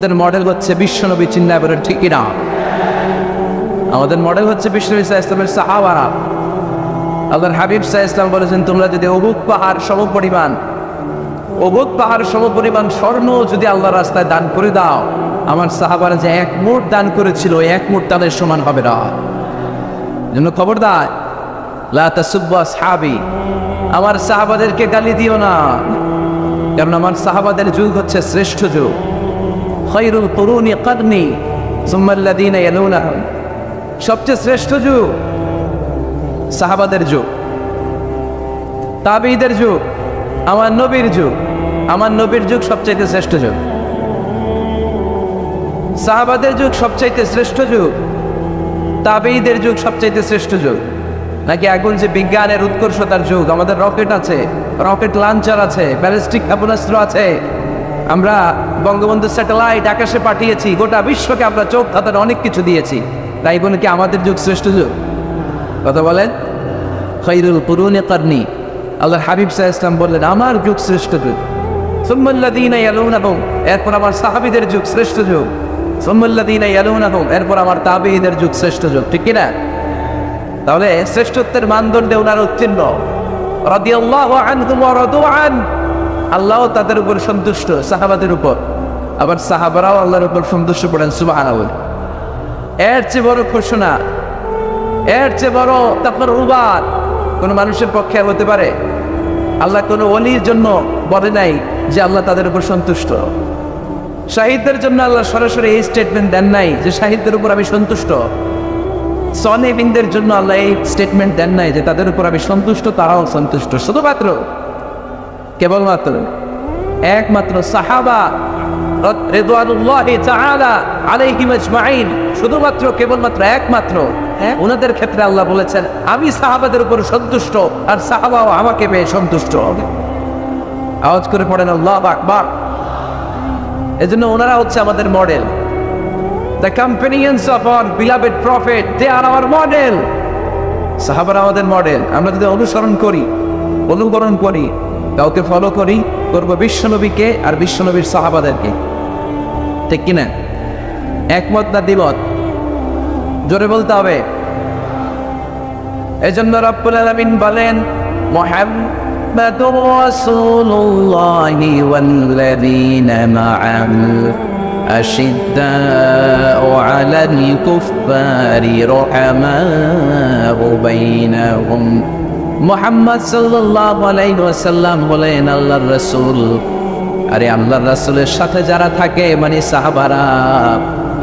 আমাদের মডেল হচ্ছে বিশ্বনবী, চিন্তা করেন ঠিক কিনা? আমাদের মডেল হচ্ছে বিশ্বনবী সাল্লাল্লাহু আলাইহি ওয়াসাল্লামের সাহাবারা। আল্লাহর হাবিব সাল্লাল্লাহু আলাইহি ওয়াসাল্লাম বলেছেন, তোমরা যদি উহুদ পাহাড় সমপরিমাণ স্বর্ণ যদি আল্লাহর রাস্তায় দান করে দাও, আমার সাহাবারা যে এক মুঠ দান করেছিল ওই এক মুঠ তাদের সমান হবে না। জন্য খবরদার, লা তাসুব্বু আসহাবি, আমার সাহাবাদেরকে গালি দিও না, কারণ আমার সাহাবাদের যুগ হচ্ছে শ্রেষ্ঠ যুগ। খায়রুল কুরুনি কারনি সুম্মা আল্লাযীনা ইয়ালুনাহুম, সবচেয়ে শ্রেষ্ঠ যুগ সাহাবাদের যুগ, তাবেঈদের যুগ, আমার নবীর যুগ। আমার নবীর যুগ সবচাইতে শ্রেষ্ঠ যুগ, সাহাবাদের যুগ সবচাইতে শ্রেষ্ঠ যুগ, তাবেঈদের যুগ সবচাইতে শ্রেষ্ঠ যুগ। নাকি এখন যে বিজ্ঞানের উৎকর্ষতার যুগ, আমাদের রকেট আছে, রকেট লঞ্চার আছে, ব্যালিস্টিক ক্ষেপণাস্ত্র আছে, আমরা বঙ্গবন্ধু স্যাটেলাইট আকাশে পাঠিয়েছি, গোটা বিশ্বকে আমরা চোখ ধাঁধানো অনেক কিছু দিয়েছি। তাই বলে কি আমাদের যুগ শ্রেষ্ঠ যুগ? কথা বলেন। খায়রুল কুরুনি কারনি, আল্লাহর হাবিব সাল্লাল্লাহু আলাইহি ওয়াসাল্লাম বললেন আমার যুগ শ্রেষ্ঠ যুগ। সুম্মা আল্লাযীনা ইয়ালুনাহুম, এরপর আমার সাহাবীদের যুগ শ্রেষ্ঠ যুগ। সুম্মা আল্লাযীনা ইয়ালুনাহুম, এরপর আমার তাবেঈদের যুগ শ্রেষ্ঠ যুগ। ঠিক কি না? তাহলে শ্রেষ্ঠত্বের মানদণ্ডে ওনার উত্তীর্ণ। রাদিয়াল্লাহু আনহুম ওয়া রাদু আন, আল্লাহ তাদের উপর সন্তুষ্ট, সাহাবাদের উপর। আবার সাহাবারাও আল্লাহর উপর সন্তুষ্ট পড়েন, সুবহানাল্লাহ। এর চেয়ে বড় ঘোষণা, এর চেয়ে বড় তাকবীর উবার কোন মানুষের পক্ষে হতে পারে? আল্লাহ কোন ওলির জন্য বলে নাই যে আল্লাহ তাদের উপর সন্তুষ্ট। শাহিদদের জন্য আল্লাহ সরাসরি এই স্টেটমেন্ট দেন নাই যে শাহিদদের উপর আমি সন্তুষ্ট। সনেবিনদের জন্য আল্লাহ এই স্টেটমেন্ট দেন নাই যে তাদের উপর আমি সন্তুষ্ট, তারাও সন্তুষ্ট। শুধুমাত্র কেবলমাত্র একমাত্র সাহাবা রিদওয়ানুল্লাহি তাআলা আলাইহিম আজমাইন, শুধুমাত্র কেবলমাত্র একমাত্র ওনাদের ক্ষেত্রে আল্লাহ বলেছেন আমি সাহাবাদের উপর সন্তুষ্ট আর সাহাবাও আমাকে পেয়ে সন্তুষ্ট। আওয়াজ করে পড়েন আল্লাহু আকবার। এজন্য ওনারা হচ্ছে আমাদের model. The companions of our beloved prophet, they are our model. সাহাবারা আমাদের মডেল। আমরা যদি অনুসরণ করি, অনুকরণ করি, কাউকে ফলো করি, করবো বিশ্বনবীকে আর বিশ্বনবীর সাহাবাদেরকে। ঠিক কিনা? একমত না দ্বিমত? জোরে বলতে হবে। এজন্য রব্বুল আলামিন বলেন, মুহাম্মাদুর রাসূলুল্লাহি ওয়াল্লাযীনা মা'আহু আশিদ্দাউ আলাল কুফফারি রুহামাউ বাইনাহুম। মুহাম্মদ সাল্লাল্লাহু আলাইহি ওয়াসাল্লাম বলেন, আল্লাহর রাসূল, আরে আল্লাহর রাসূলের সাথে যারা থাকে মানে সাহাবারা,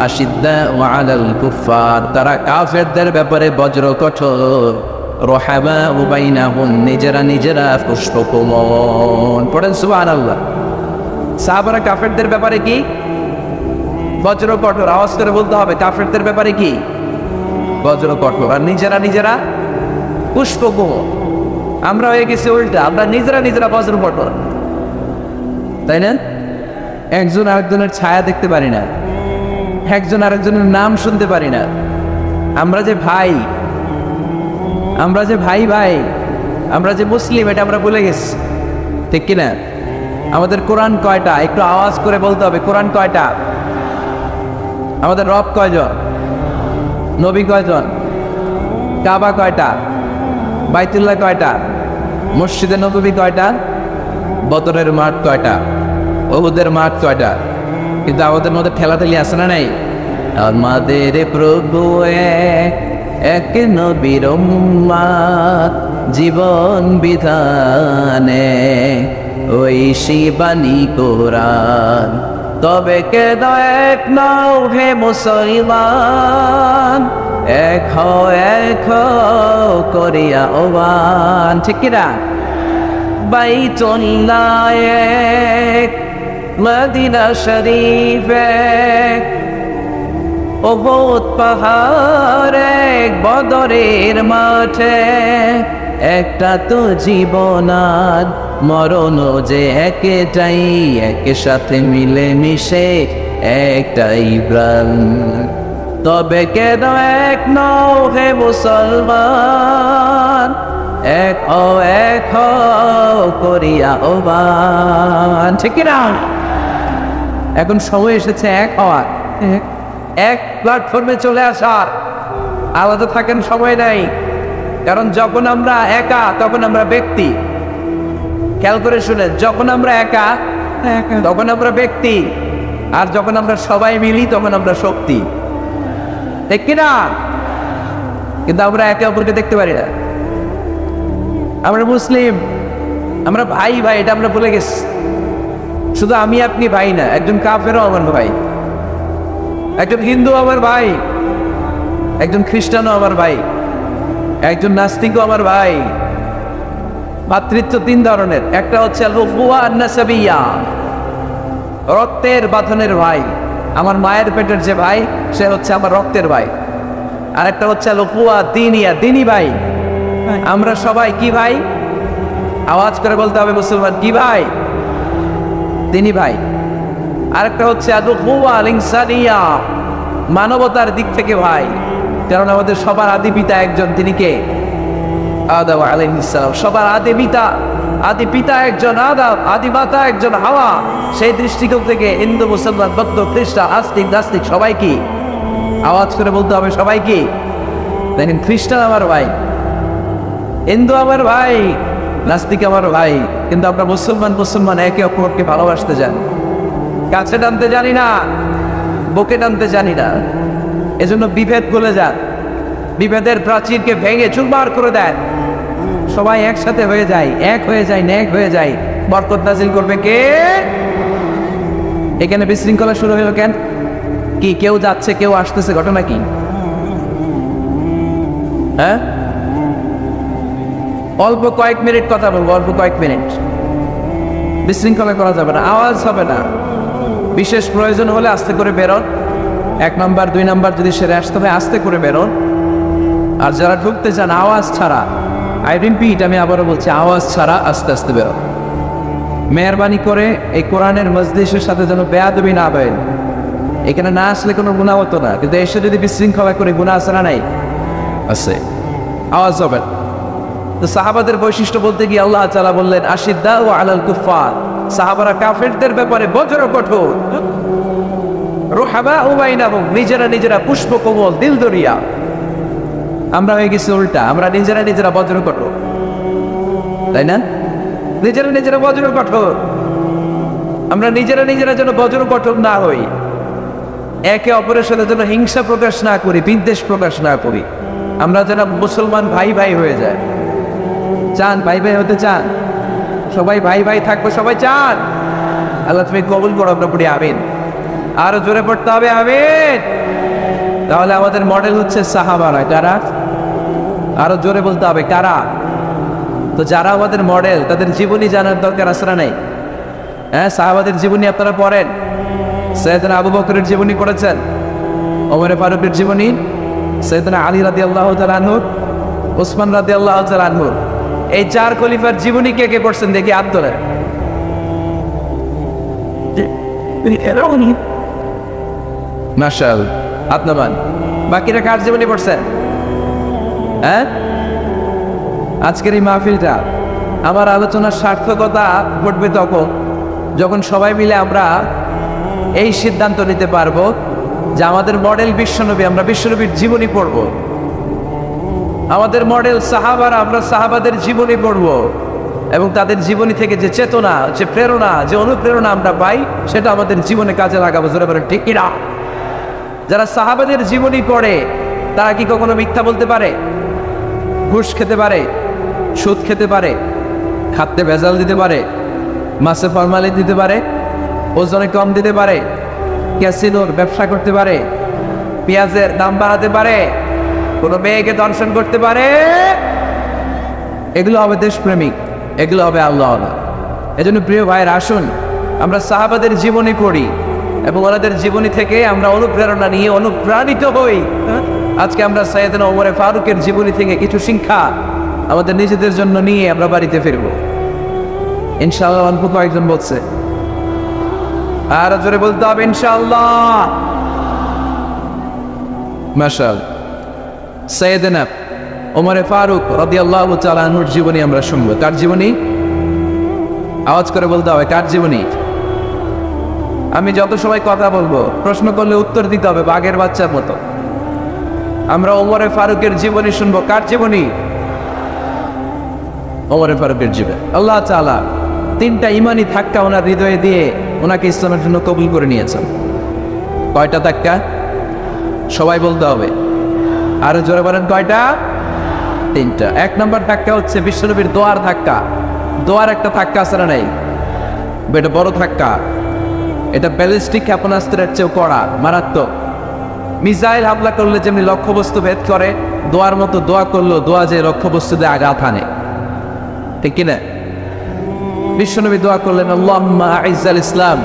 আশিদ্দাউ আলাল কুফফার, তারা কাফেরদের ব্যাপারে বজ্র কঠোর, রুহামাউ বাইনাহুম, নিজেরা পুষ্পকোমল। পড়েন সুবহানাল্লাহ। সাহাবারা কাফেরদের ব্যাপারে কি? বজ্র কঠোর। আওয়াজ করে বলতে হবে, কাফেরদের ব্যাপারে কি? বজ্র কঠোর। আর নিজেরা পুষ্পকোমল। আমরা হয়ে গেছি উল্টা, আমরা নিজেরা বজ্র কঠোর, তাই না? একজন আরেকজনের ছায়া দেখতে পারি না, একজন আরেকজনের নাম শুনতে পারি না। আমরা যে ভাই আমরা যে মুসলিম, এটা আমরা ভুলে গেছি। ঠিক কিনা? আমাদের কোরআন কয়টা? একটু আওয়াজ করে বলতে হবে, কোরআন কয়টা? আমাদের রব কয়জন? নবী কয়জন? কাবা কয়টা? বাইতুল্লাহ কয়টা? মসজিদে নববী কয়টা? বদরের মাঠ কয়টা? উহুদের মাঠ কয়টা? কিন্তু আমাদের মধ্যে ঠেলাঠেলি আছে না নাই? আমাদের প্রভু এক নবীর উম্মত, জীবন বিধানে ওই শিবানী কোরআন, তবে কেন এক নও হে মুসলমান, এক হও করিয়া আহ্বান। ঠিক কিনা? বাইতুল্লাহ এক, মদিনা শরীফ এক, উহুদ পাহাড় এক, বদরের মাঠে একটা তো জীবন আর মরণ যে একটাই, একের সাথে মিলে মিশে একটাই প্রাণ, তবে কেন এক নও হে মুসলমান, এক হও করিয়া আহ্বান। ঠিক না? এখন সময় এসেছে এক হওয়ার, এক প্ল্যাটফর্মে চলে আসার। আলাদা থাকেন সময় নাই, কারণ যখন আমরা একা তখন আমরা ব্যক্তি। খেয়াল করে শুনে, যখন আমরা একা তখন আমরা ব্যক্তি, আর যখন আমরা সবাই মিলি তখন আমরা শক্তি, ঠিক কিনা? কিন্তু আমরা একে অপরকে দেখতে পারি না। আমরা মুসলিম, আমরা ভাই ভাই, এটা আমরা ভুলে গেছি। শুধু আমি আপনি ভাই না, একজন কাফেরও আমার ভাই, একজন হিন্দু আমার ভাই, একজন খ্রিস্টানও আমার ভাই, একজন নাস্তিকও আমার ভাই। ভাতৃত্ব তিন ধরনের, একটা হচ্ছে আল-উখওয়া আন-নাসাবিয়্যা, রক্তের বাঁধনের ভাই। আমার মায়ের পেটের যে ভাই, সে হচ্ছে আমার রক্তের ভাই। আর একটা হচ্ছে আল-উখওয়া দ্বীনিয়া, দ্বীনি ভাই। আমরা সবাই কি ভাই? আওয়াজ করে বলতে হবে মুসলমান, কি ভাই? দ্বীনি ভাই। আরেকটা হচ্ছে আল-উখওয়া আল-ইনসানিয়্যা, মানবতার দিক থেকে ভাই। কারণ আমাদের সবার আদি পিতা একজন, তিনি কে? আদম আলাইহিস সালাম। সবার আদি পিতা একজন আদম, আদি মাতা একজন হাওয়া। সেই দৃষ্টিকোণ থেকে হিন্দু, মুসলমান, বৌদ্ধ, খ্রিস্টান, আস্তিক, নাস্তিক সবাই কি? আওয়াজ করে বলতে হবে, সবাই কি? দেখেন, খ্রিস্টান আমার ভাই, হিন্দু আমার ভাই, নাস্তিক আমার ভাই, কিন্তু আমরা মুসলমান একে অপরকে ভালোবাসতে জানি, কাছে টানতে জানি না, বুকে টানতে জানি না। এজন্য বিভেদ গলে যান, বিভেদের প্রাচীরকে ভেঙে চুরমার করে দেন, সবাই একসাথে হয়ে যায়, এক হয়ে যায়, নেক হয়ে যায়। বরকত নাজিল করবে কে? এখানে বিশৃঙ্খলা শুরু হলো কেন? কি কেউ যাচ্ছে, কেউ আসতেছে, ঘটনা কি? হ্যাঁ, অল্প কয়েক মিনিট কথা বলবো, অল্প কয়েক মিনিট। বিশৃঙ্খলা করা যাবে না, আওয়াজ হবে না। বিশেষ প্রয়োজন হলে আস্তে করে বেরোন। 1 নাম্বার 2 নাম্বার যদি সেরে আসতে হয় আস্তে করে বেরোন। আর যারা ঢুকতে চান আওয়াজ ছাড়া, আই রিপিট, আমি আবারও বলছি, আওয়াজ ছাড়া আস্তে আস্তে বেরোন। মেহরবানি করে এই কোরআনের মজলিসের সাথে যেন বেয়াদবি না হয়। এখানে না আসলে কোনো গুনাহ হতো না, কিন্তু এসে যদি বিশৃঙ্খলা করে গুনাহ আছে না? নাই, আছে। আওয়াজ হবে। তো সাহাবাদের বৈশিষ্ট্য বলতে গিয়ে আল্লাহ তাআলা বললেন, আশিদ্দাউ আলাল কুফফার, সাহাবারা কাফেরদের ব্যাপারে বজ্র কঠোর, রুহামাউ বাইনাহুম, নিজেরা পুষ্প কোমল, দিল দরিয়া। আমরা হয়ে গেছি উল্টা, আমরা নিজেরা বজ্র কঠোর, তাই না? নিজেরা বজ্র কঠোর। আমরা নিজেরা যেন বজ্র কঠোর না হই, একে অপরের সাথে যেন হিংসা প্রকাশ না করি, বিদ্বেষ প্রকাশ না করি। আমরা যেন মুসলমান ভাই ভাই হয়ে যায়। চান ভাই ভাই হতে? চান সবাই ভাই ভাই থাকবো? সবাই চান? আল্লাহ তুমি কবুল করো, আমরা পড়ি আমিন। আরো জোরে পড়তে হবে আমিন। তাহলে আমাদের মডেল হচ্ছে সাহাবারা। কারা? আরো জোরে বলতে হবে, কারা? তো যারা আমাদের মডেল, তাদের জীবনী জানার দরকার আছে না নাই? হ্যাঁ, সাহাবাদের জীবনী আপনারা পড়েন। সৈয়দনা আবু বকরের জীবনী পড়েছেন, ওমরে ফারুকের জীবনী, সৈয়দনা আলী রাদিয়াল্লাহু তাআলা আনহু, ওসমান রাদিয়াল্লাহু তাআলা আনহু। এই 4 খলিফার জীবনী কে কে পড়ছেন দেখি হাত ধরে। মাশাআল্লাহ, হাত নামান। বাকিরা কার জীবনী পড়ছেন? হ্যাঁ, আজকের এই মাহফিলটা, আমার আলোচনার সার্থকতা ঘটবে তখন যখন সবাই মিলে আমরা এই সিদ্ধান্ত নিতে পারবো যে আমাদের মডেল বিশ্বনবী, আমরা বিশ্বনবীর জীবনী পড়ব। আমাদের মডেল সাহাবারা, আমরা সাহাবাদের জীবনী পড়ব, এবং তাদের জীবনী থেকে যে চেতনা, যে প্রেরণা, যে অনুপ্রেরণা আমরা পাই, সেটা আমাদের জীবনে কাজে লাগাবো। জোরে বলেন ঠিক কিনা? যারা সাহাবাদের জীবনী পড়ে তারা কি কখনো মিথ্যা বলতে পারে? ঘুষ খেতে পারে? সুদ খেতে পারে? খাদ্যে ভেজাল দিতে পারে? মাছে ফরমালিন দিতে পারে? ওজনে কম দিতে পারে? ক্যাসিনোর ব্যবসা করতে পারে? পেঁয়াজের দাম বাড়াতে পারে? কোনো মেয়েকে দর্শন করতে পারে? এগুলো হবে দেশপ্রেমিক, এগুলো হবে আল্লাহ। এজন্য প্রিয় ভাইয়ের, আসুন আমরা সাহাবাদের জীবনী পড়ি এবং ওনাদের জীবনী থেকে আমরা অনুপ্রেরণা নিয়ে অনুপ্রাণিত হই। আজকে আমরা সাইয়েদনা ওমর ফারুকের জীবনী থেকে কিছু শিক্ষা আমাদের নিজেদের জন্য নিয়ে আমরা বাড়িতে ফিরবো ইনশাআল্লাহ। অল্প কয়েকজন বলছে, আর জোরে বলতে হবে ইনশাআল্লাহ। মাশাআল্লাহ, সাইয়েদনা ওমর ফারুক রাদিয়াল্লাহু তাআলা আনহুর জীবনী আমরা শুনবো। কার জীবনী? আওয়াজ করে বলতে হবে, কার জীবনী? আমি যত সময় কথা বলবো প্রশ্ন করলে উত্তর দিতে হবে বাঘের বাচ্চার মতো। আমরা ওমরে ফারুকের জীবনী শুনবো। কার জীবনী? ওমরে ফারুকের জীবন। আল্লাহ তাআলা 3টা ইমানি ধাক্কা ওনার হৃদয়ে দিয়ে ওনাকে ইসলামের জন্য কবুল করে নিয়েছেন। কয়টা ধাক্কা? সবাই বলতে হবে, আরো জোরে বলেন কয়টা? 3টা। 1 নম্বর ধাক্কা হচ্ছে বিশ্বনবীর দোয়ার ধাক্কা। দোয়ার একটা ধাক্কা আছে না নাই? এটা বড় ধাক্কা। এটা ব্যালিস্টিক ক্ষেপণাস্ত্রের চেয়েও কড়া, মারাত্মক। মিসাইল হামলা করলে যেমনি লক্ষ্যবস্তু ভেদ করে, দোয়ার মতো দোয়া করলো দোয়া যে লক্ষ্যবস্তুতে আঘাত আনে, ঠিক কিনা? বিশ্বনবী দোয়া করলেন, আল্লাহুম্মা আইজ্জাল ইসলাম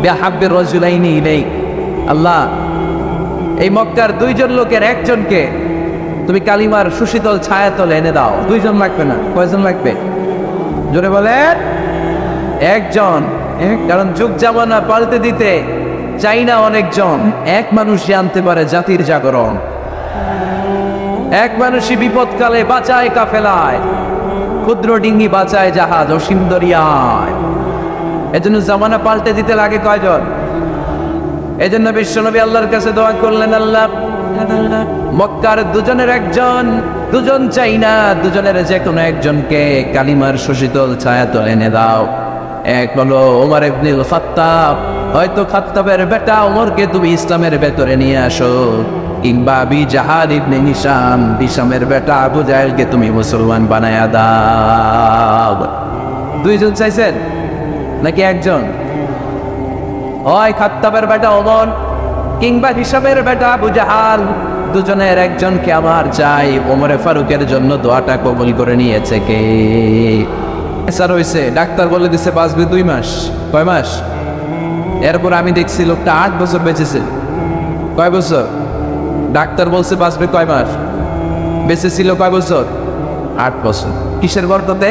বিহাব্বির রাজুলাইনি ইলাইক। আল্লাহ, এই মক্কার 2জন লোকের একজনকে তুমি কালিমার সুশীতল ছায়াতলে এনে দাও। 2জন লাগবে না, কয়জন লাগবে? জোরে বলেন। 1জন। কারণ যুগ জামানা পাল্টে দিতে চাই না অনেকজন। এক মানুষ জানতে পারে জাতির জাগরণ। এক মানুষই বিপদকালে বাঁচায় কাফেলায়, ক্ষুদ্র ডিঙ্গি বাঁচায় জাহাজ অসীম দরিয়ায়। এজন্য জামানা পাল্টে দিতে লাগে কয়জন? এজন্য বিশ্বনবী আল্লাহর কাছে দোয়া করলেন, আল্লাহ মক্কার 2জনের একজন, 2জন চাই না, 2জনের যে কোনো একজনকে কালিমার সুশীতল ছায়াতলে এনে দাও। এক হলো ওমর ইবনুল খাত্তাব, হয়তো খাত্তাবের বেটা ওমরকে তুমি ইসলামের ভেতরে নিয়ে আসো, কিংবা আবি জাহাল ইবনে হিশাম, হিশামের বেটা আবু জাহেলকে তুমি মুসলমান বানায়া দাও। 2জন চাইছেন নাকি একজন? হয় খাত্তাবের বেটা ওমর কিংবা হিশামের বেটা আবু জাহাল, 2জনের একজনকে আমার চাই। ওমরে ফারুকের জন্য দোয়াটা কবুল করে নিয়েছে কে? স্যার হয়েছে, ডাক্তার বলে দিছে বাঁচবে 2 মাস। কয় মাস? এরপর আমি দেখছি লোকটা 8 বছর বেঁচেছে। কয় বছর? ডাক্তার বলছে বাঁচবে কয় মাস, বেঁচে ছিল কয় বছর? 8 বছর। কিসের বরকতে?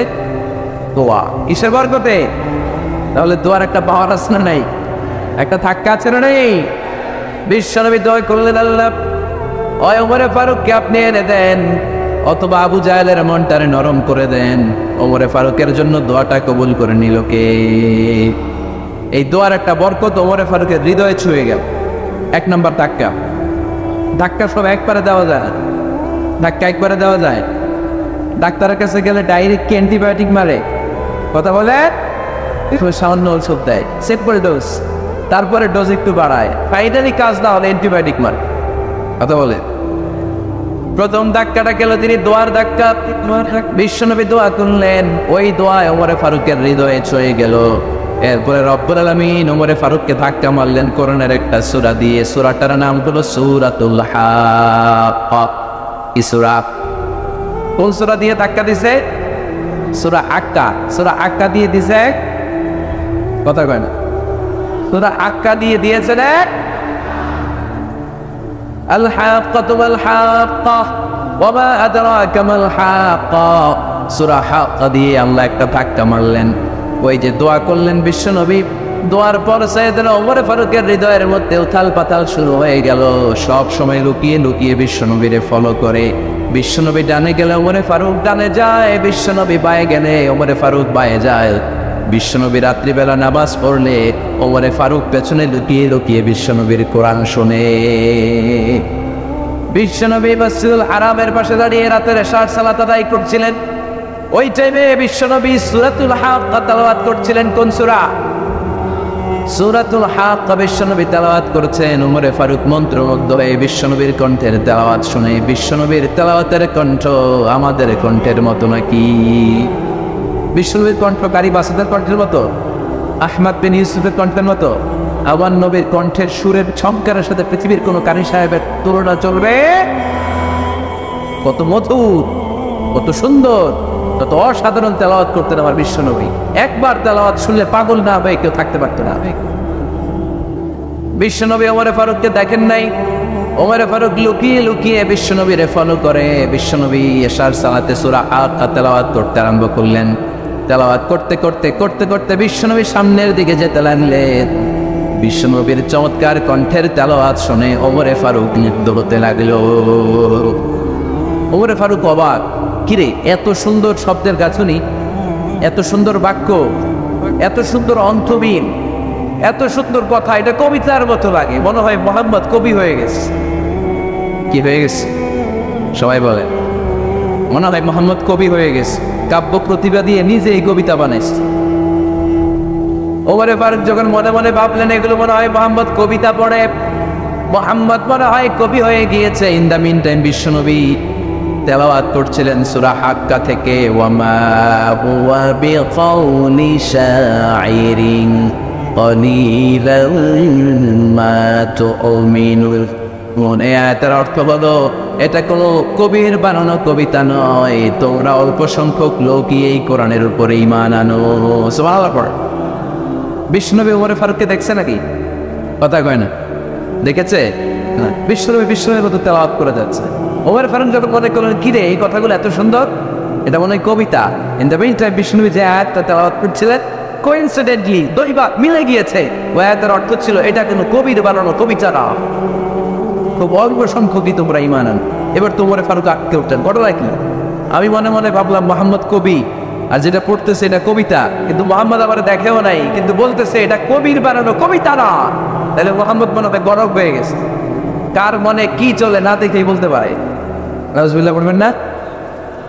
দোয়া। কিসের বরকতে? তাহলে দোয়ার একটা পাওয়ার আছে না নাই? একটা ধাক্কা আছে না নাই? বিশ্বনবী দোয়া করলেন, আল্লাহ ওই ওমরে ফারুককে আপনি এনে দেন, অথবা আবু জাহেলের মনটারে নরম করে দেন। ওমরে ফারুকের জন্য দোয়াটা কবুল করে নিল কে? এই দোয়ার একটা বরকত ওমরে ফারুকের হৃদয়ে ছুঁয়ে গেল। 1 নম্বর ধাক্কা। ধাক্কা সব একবারে দেওয়া যায়? ধাক্কা একবারে দেওয়া যায়? ডাক্তারের কাছে গেলে ডাইরেক্ট অ্যান্টিবায়োটিক মারে? কথা বলে সামান্য ওষুধ দেয়, সেট করে ডোজ, তারপরে ডোজ একটু বাড়ায়, ফাইনালি কাজ না হলে অ্যান্টিবায়োটিক মারে। কথা বলে। প্রথম ধাক্কাটা গেল তিনি দোয়ার ধাক্কা। বিশ্বনবী দোয়া করলেন, ওই দোয়ায় ওমরে ফারুকের হৃদয়ে ছুঁয়ে গেল। এরপরে রব্বুল আলামিন ওমরে ফারুককে ধাক্কা মারলেন কোরআনের একটা সূরা দিয়ে। সূরাটার নাম হলো সূরাতুল হাক্কা। কি সূরা? কোন সূরা দিয়ে ধাক্কা দিছে? সূরা আক্কা। সূরা আক্কা দিয়ে দিছে? কথা কয় না। সূরা আক্কা দিয়ে দিয়েছেন এক। আল হাক্কাতু ওয়াল হাক্কা ওয়া মা আদরাকা মাল হাক্কা। সূরা হাক্কা দিয়ে আল্লাহ একটা ধাক্কা মারলেন। ওই যে দোয়া করলেন বিশ্বনবী, দোয়ার পর সাইয়েদনা ওমর ফারুকের হৃদয়ের মধ্যে উথাল পাতাল শুরু হয়ে গেল। সব সময় লুকিয়ে লুকিয়ে বিশ্বনবীরে ফলো করে। বিশ্বনবী ডানে গেলে ওমরে ফারুক ডানে যায়, বিশ্বনবী বায়ে গেলে ওমরে ফারুক বায়ে যায়। বিশ্বনবী রাত্রিবেলা নামাজ পড়লে ওমরে ফারুক পেছনে লুকিয়ে লুকিয়ে বিশ্বনবীর কোরআন শোনে। বিশ্বনবী মসজিদুল হারামের পাশে দাঁড়িয়ে রাতের এশার সালাত আদায় করছিলেন। ওই টাইমে বিশ্বনবী সূরাতুল হাক্কা তেলাওয়াত করছিলেন। কোন সূরা? সূরাতুল হাক্কা বিশ্বনবী তেলাওয়াত করছেন। ওমরে ফারুক মন্ত্রমুগ্ধ হয়ে বিশ্বনবীর কণ্ঠের তেলাওয়াত শুনে। বিশ্বনবীর তেলাওয়াতের কণ্ঠ আমাদের কণ্ঠের মতো নাকি? বিশ্বনবীর কণ্ঠ কারি বাসাদের কণ্ঠের মতো? আহমদ বিন ইউসুফের কণ্ঠের মতো? আমার নবীর কণ্ঠের সুরের ছঙ্কারের সাথে পৃথিবীর কোন কারি সাহেবের তুলনা চলবে? কত মধুর, কত সুন্দর, কত অসাধারণ তেলাওয়াত করতেন আমার বিশ্বনবী। একবার তেলাওয়াত শুনলে পাগল না হয়ে কেউ থাকতে পারত না। বিশ্বনবী ওমরে ফারুককে দেখেন নাই। ওমরে ফারুক লুকিয়ে লুকিয়ে বিশ্বনবীরে ফলো করে। বিশ্বনবী এশার সালাতে সূরা হাক্কা তেলাওয়াত করতে আরম্ভ করলেন। তেলাওয়াত করতে করতে করতে করতে বিশ্বনবী সামনের দিকে যেতে লাগলেন। বিশ্বনবীর চমৎকার কণ্ঠের তেলাওয়াত শুনে ওমরে ফারুক মুগ্ধ হতে লাগলো। ওমরে ফারুক অবাক, কিরে এত সুন্দর শব্দের গাঁথুনি, এত সুন্দর বাক্য, এত সুন্দর অন্তবিন, এত সুন্দর কথা, এটা কবিতার মতো লাগে, মনে হয় মোহাম্মদ কবি হয়ে গেছে। কি হয়ে গেছে সবাই বলে? মনে হয় মোহাম্মদ কবি হয়ে গেছে, কাব্য প্রতিভা দিয়ে নিজেই কবিতা বানাইছে। ওমরে ফারুক যখন মনে মনে ভাবলেন এগুলো মনে হয় মোহাম্মদ কবিতা পড়ে, মোহাম্মদ মনে হয় কবি হয়ে গিয়েছে। ইন দ্য মিন টাইম বিশ্বনবী তেলাওয়াত করছিলেন সূরা হাক্কা থেকে, ওয়ামা হুয়া বিকাউলি শাইরিন ক্বালিলাম মা তুমিনুন। মনে আয়াতের অর্থ হলো এটা কোনো কবির বানানো কবিতা নয়, তোমরা অল্প সংখ্যক লোকই এই কোরআনের উপরে ঈমান আনো। সুবহানাল্লাহ। বিশ্বনবী ওমরে ফারুককে দেখছে নাকি? কথা কয় না, দেখেছে? বিশ্বনবীর মতো তেলাওয়াত করে যাচ্ছে। ওমর ফারুক যখন মনে করলেন কিরে এই কথাগুলো এত সুন্দর, এটা মনে হয় কবিতা। ইন দ্য মিন টাইম বিশ্বনবী যে আয়াতটা তেলাওয়াত করছিলেন, কোইন্সিডেন্টলি দৈবা মিলে গিয়েছে। ওই আয়াতের অর্থ ছিল এটা কোনো কবির বানানো কবিতা না, খুব অল্প সংখ্যকই তোমরা ঈমান আনো। এবার তো ওমর ফারুক আটকে উঠলেন, ঘটনা কি? আমি মনে মনে ভাবলাম মোহাম্মদ কবি, আর যেটা পড়তেছে এটা কবিতা, কিন্তু মোহাম্মদ আমার দেখেও নাই, কিন্তু বলতেছে এটা কবির বানানো কবিতা না। তাহলে মোহাম্মদ মনে হয় গরব হয়ে গেছে। কার মনে কি চলে না দেখেই বলতে পারে। নাউজুবিল্লাহ পড়বেন না?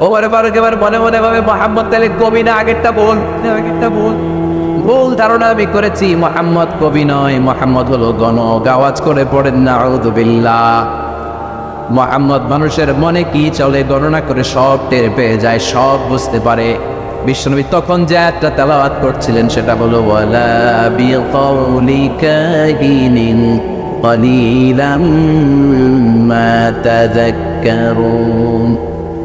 ওমর ফারুক এবার মনে মনে ভাবে মোহাম্মদ তাহলে কবি না, আগেরটা বল। ভুল ধারণা আমি করেছি, মোহাম্মদ কবি নয়, মোহাম্মদ হলো গণক। আওয়াজ করে পড়েন না আউযু বিল্লাহ। মোহাম্মদ মানুষের মনে কি চলে গণনা করে সব টের পেয়ে যায়, সব বুঝতে পারে। বিশ্বনবী তখন যে আয়াতটা তেলাওয়াত করছিলেন সেটা হলো ওয়ালা বিকাউলি কাহিনিন ক্বালিলাম মা তাযাক্কারুন।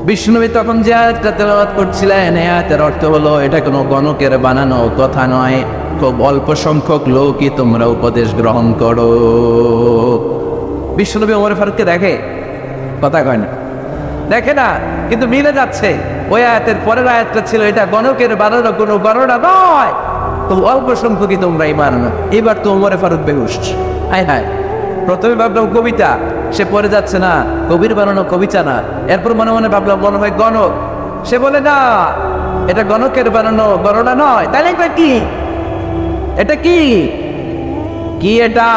বিশ্বনবী তখন যে আয়াতটা তেলাওয়াত করছিলেন এই আয়াতের অর্থ হলো এটা কোনো গণকের বানানো কথা নয়, খুব অল্প সংখ্যক লোকই তোমরা উপদেশ গ্রহণ করো। বিশ্বনবী ওমর ফারুককে দেখে? কথা কয় না, দেখে না, কিন্তু মিলে যাচ্ছে। ওই আয়াতের পরের আয়াতটা ছিল এটা গণকের বানানো কোনো গণনা নয়, খুব অল্প সংখ্যকই তোমরা ঈমান আনো। এবার তো ওমর ফারুক বেহুশ। হায় হায়, প্রথমে ভাবলাম কবিতা, সে পড়ে যাচ্ছে না কবির বানানো কবিতা না। এরপর মনে মনে ভাবলাম মনে হয় গণক, সে বলে না এটা গণকের বানানো গণনা নয়। তাহলে কি এটা? কি কি এটা?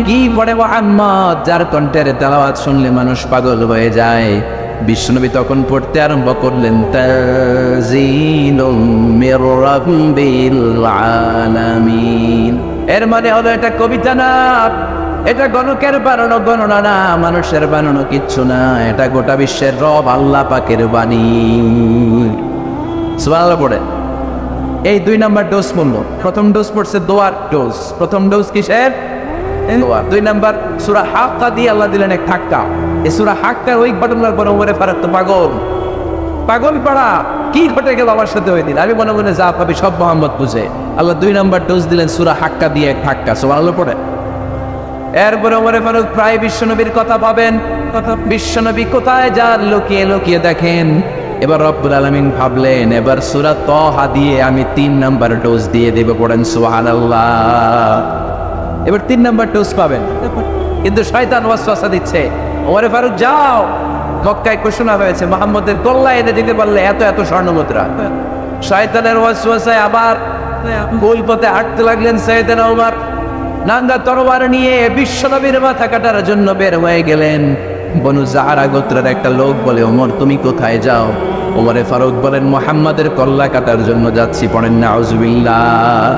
কি পড়ে মুহাম্মদ, যার কণ্ঠের তেলাওয়াত শুনলে মানুষ পাগল হয়ে যায়। বিশ্বনবী তখন পড়তে আরম্ভ করলেন তানজিলুম মির রাব্বিল আলামিন। এর মানে হলো এটা কবিতা না, এটা গণকের বানানো গণনা না, মানুষের বানানো কিচ্ছু না, এটা গোটা বিশ্বের রব আল্লাহ পাকের বাণী। সুবহানাল্লাহ পড়ে। এই 2 নাম্বার ডোজ পড়লো। প্রথম ডোজ পড়ছে দোয়ার ডোজ। প্রথম ডোজ কিসের? দোয়া। 2 নাম্বার সূরা হাক্কা দিয়ে আল্লাহ দিলেন এক ধাক্কা। এই সূরা হাক্কার ওই ঘটনার পর ওমরে ফারুক তো পাগল পাড়া, কি ঘটে গেল আমার সাথে ওই দিন? আমি মনে মনে যা পাবি সব মোহাম্মদ বুঝে। আল্লাহ 2 নাম্বার ডোজ দিলেন সূরা হাক্কা দিয়ে এক ধাক্কা। সুবহানাল্লাহ পড়ে। এরপরে ওমরে ফারুক প্রায় বিশ্বনবীর কথা ভাবেন, বিশ্বনবী কোথায় যান লুকিয়ে লুকিয়ে দেখেন। এবার রব্বুল আলামিন ভাবলেন এবার সূরা তাহা দিয়ে আমি 3 নাম্বার ডোজ দিয়ে দেব। পড়েন সুবহানাল্লাহ। এবার 3 নাম্বার ডোজ পাবেন, কিন্তু শয়তান ওয়াসওয়াসা দিচ্ছে, ওমরে ফারুক যাও, মক্কায় ঘোষণা হয়েছে মুহাম্মদের কল্লা এনে দিতে পারলে এত এত স্বর্ণমুদ্রা। শয়তানের ওয়াসওয়াসায় আবার ভুল পথে হাঁটতে লাগলেন সাইয়েদনা ওমর। নাঙ্গা তরবার নিয়ে বিশ্বনবীর মাথা কাটার জন্য বের হয়ে গেলেন। বনু জাহারা গোত্রের একটা লোক বলে ওমর তুমি কোথায় যাও? ওমরে ফারুক বলেন মুহাম্মাদের কল্লা কাটার জন্য যাচ্ছি। পড়েন নাউজুবিল্লাহ।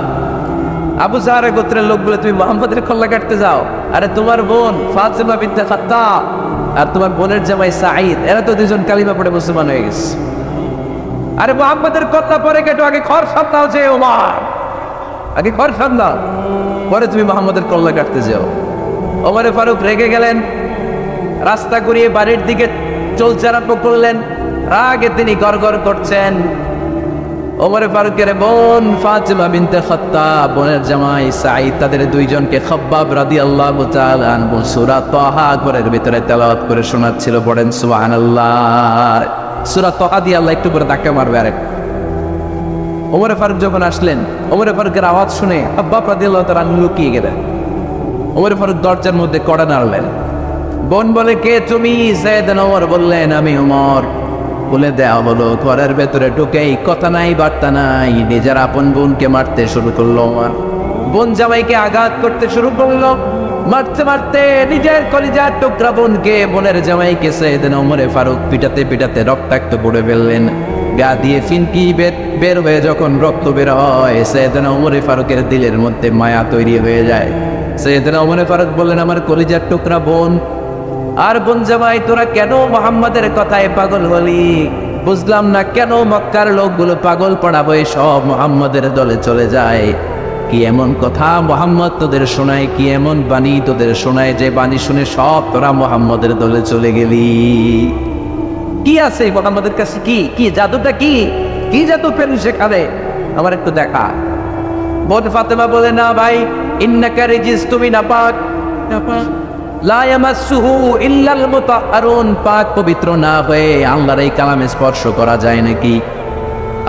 আবু জাহারা গোত্রের লোক বলে তুমি মুহাম্মাদের কল্লা কাটতে যাও? আরে তোমার বোন ফাতিমা বিনতে খাত্তাব আর তোমার বোনের জামাই সাঈদ, এরা তো 2জন কালিমা পড়ে মুসলমান হয়ে গেছে। আরে মুহাম্মাদের কল্লা পরে কেটো, আগে খর সামলাও যে ওমর, আগে খর সামলাও, পরে তুমি মুহাম্মাদের কল্লা কাটতে যাও। ওমরে ফারুক রেগে গেলেন, রাস্তা ঘুরিয়ে বাড়ির দিকে চলতে আরম্ভ করলেন। রাগে তিনি গড়গড় করছেন। ওমরে ফারুকের বোন ফাতিমা বিনতে খাত্তাব, বোনের জামাই সাঈদ, তাদের 2জনকে খাব্বাব রাদিয়াল্লাহু তাআলা আনহু সূরা তাহা ঘরের ভিতরে তেলাওয়াত করে শোনাচ্ছিল। পড়েন সুবহানাল্লাহ। সূরা তাহা দিয়ে আল্লাহ একটু করে ধাক্কা মারবে। আরেক ওমরে ফারুক যখন আসলেন, ওমরে ফারুকের আওয়াজ শুনে খাব্বাব রাদিয়াল্লাহু তাআলা আনহু লুকিয়ে গেলেন। ওমরে ফারুক দরজার মধ্যে কড়া নাড়লেন। বোন বলে কে তুমি? সাইয়েদনা ওমর বললেন আমি ওমর। বলে দেওয়া হলো, ঘরের ভেতরে ঢুকেই কথা নাই বার্তা নাই নিজের আপন বোনকে মারতে শুরু করলো ওমর। বোন জামাইকে আঘাত করতে শুরু করলো, মারতে মারতে নিজের কলিজার টুকরা বোনকে, বোনের জামাইকে সাইয়েদনা ওমর ফারুক পিটাতে পিটাতে রক্তাক্ত করে ফেললেন। গা দিয়ে ফিনকি বের হয়ে যখন রক্ত বের হয়, সাইয়েদনা ওমর ফারুকের দিলের মধ্যে মায়া তৈরি হয়ে যায়। সাইয়েদনা ওমর ফারুক বললেন, আমার কলিজার টুকরা বোন আর বোন জামাই, তোরা কেন মুহাম্মাদের কথায় পাগল হলি? বুঝলাম না কেন মক্কার লোকগুলো পাগল পড়াবো সব মুহাম্মাদের দলে চলে যায়। কি এমন কথা মুহাম্মদ তোদের শোনায়, কি এমন বাণী তোদের শোনায় যে বাণী শুনে সব তোরা মুহাম্মাদের দলে চলে গেলি? কি আছে মুহাম্মাদের কাছে? কি জাদুটা? কি জাদু পেল সেখানে? আমার একটু দেখা। বোন ফাতেমা বলে, না ভাই, ইন্নাকা রিজিস, তুমি নাপাক, লা ইয়ামাসসুহু ইল্লাল মুতাহহারুন, পাক পবিত্র না হয়ে আল্লাহর এই কালামে স্পর্শ করা যায় নাকি?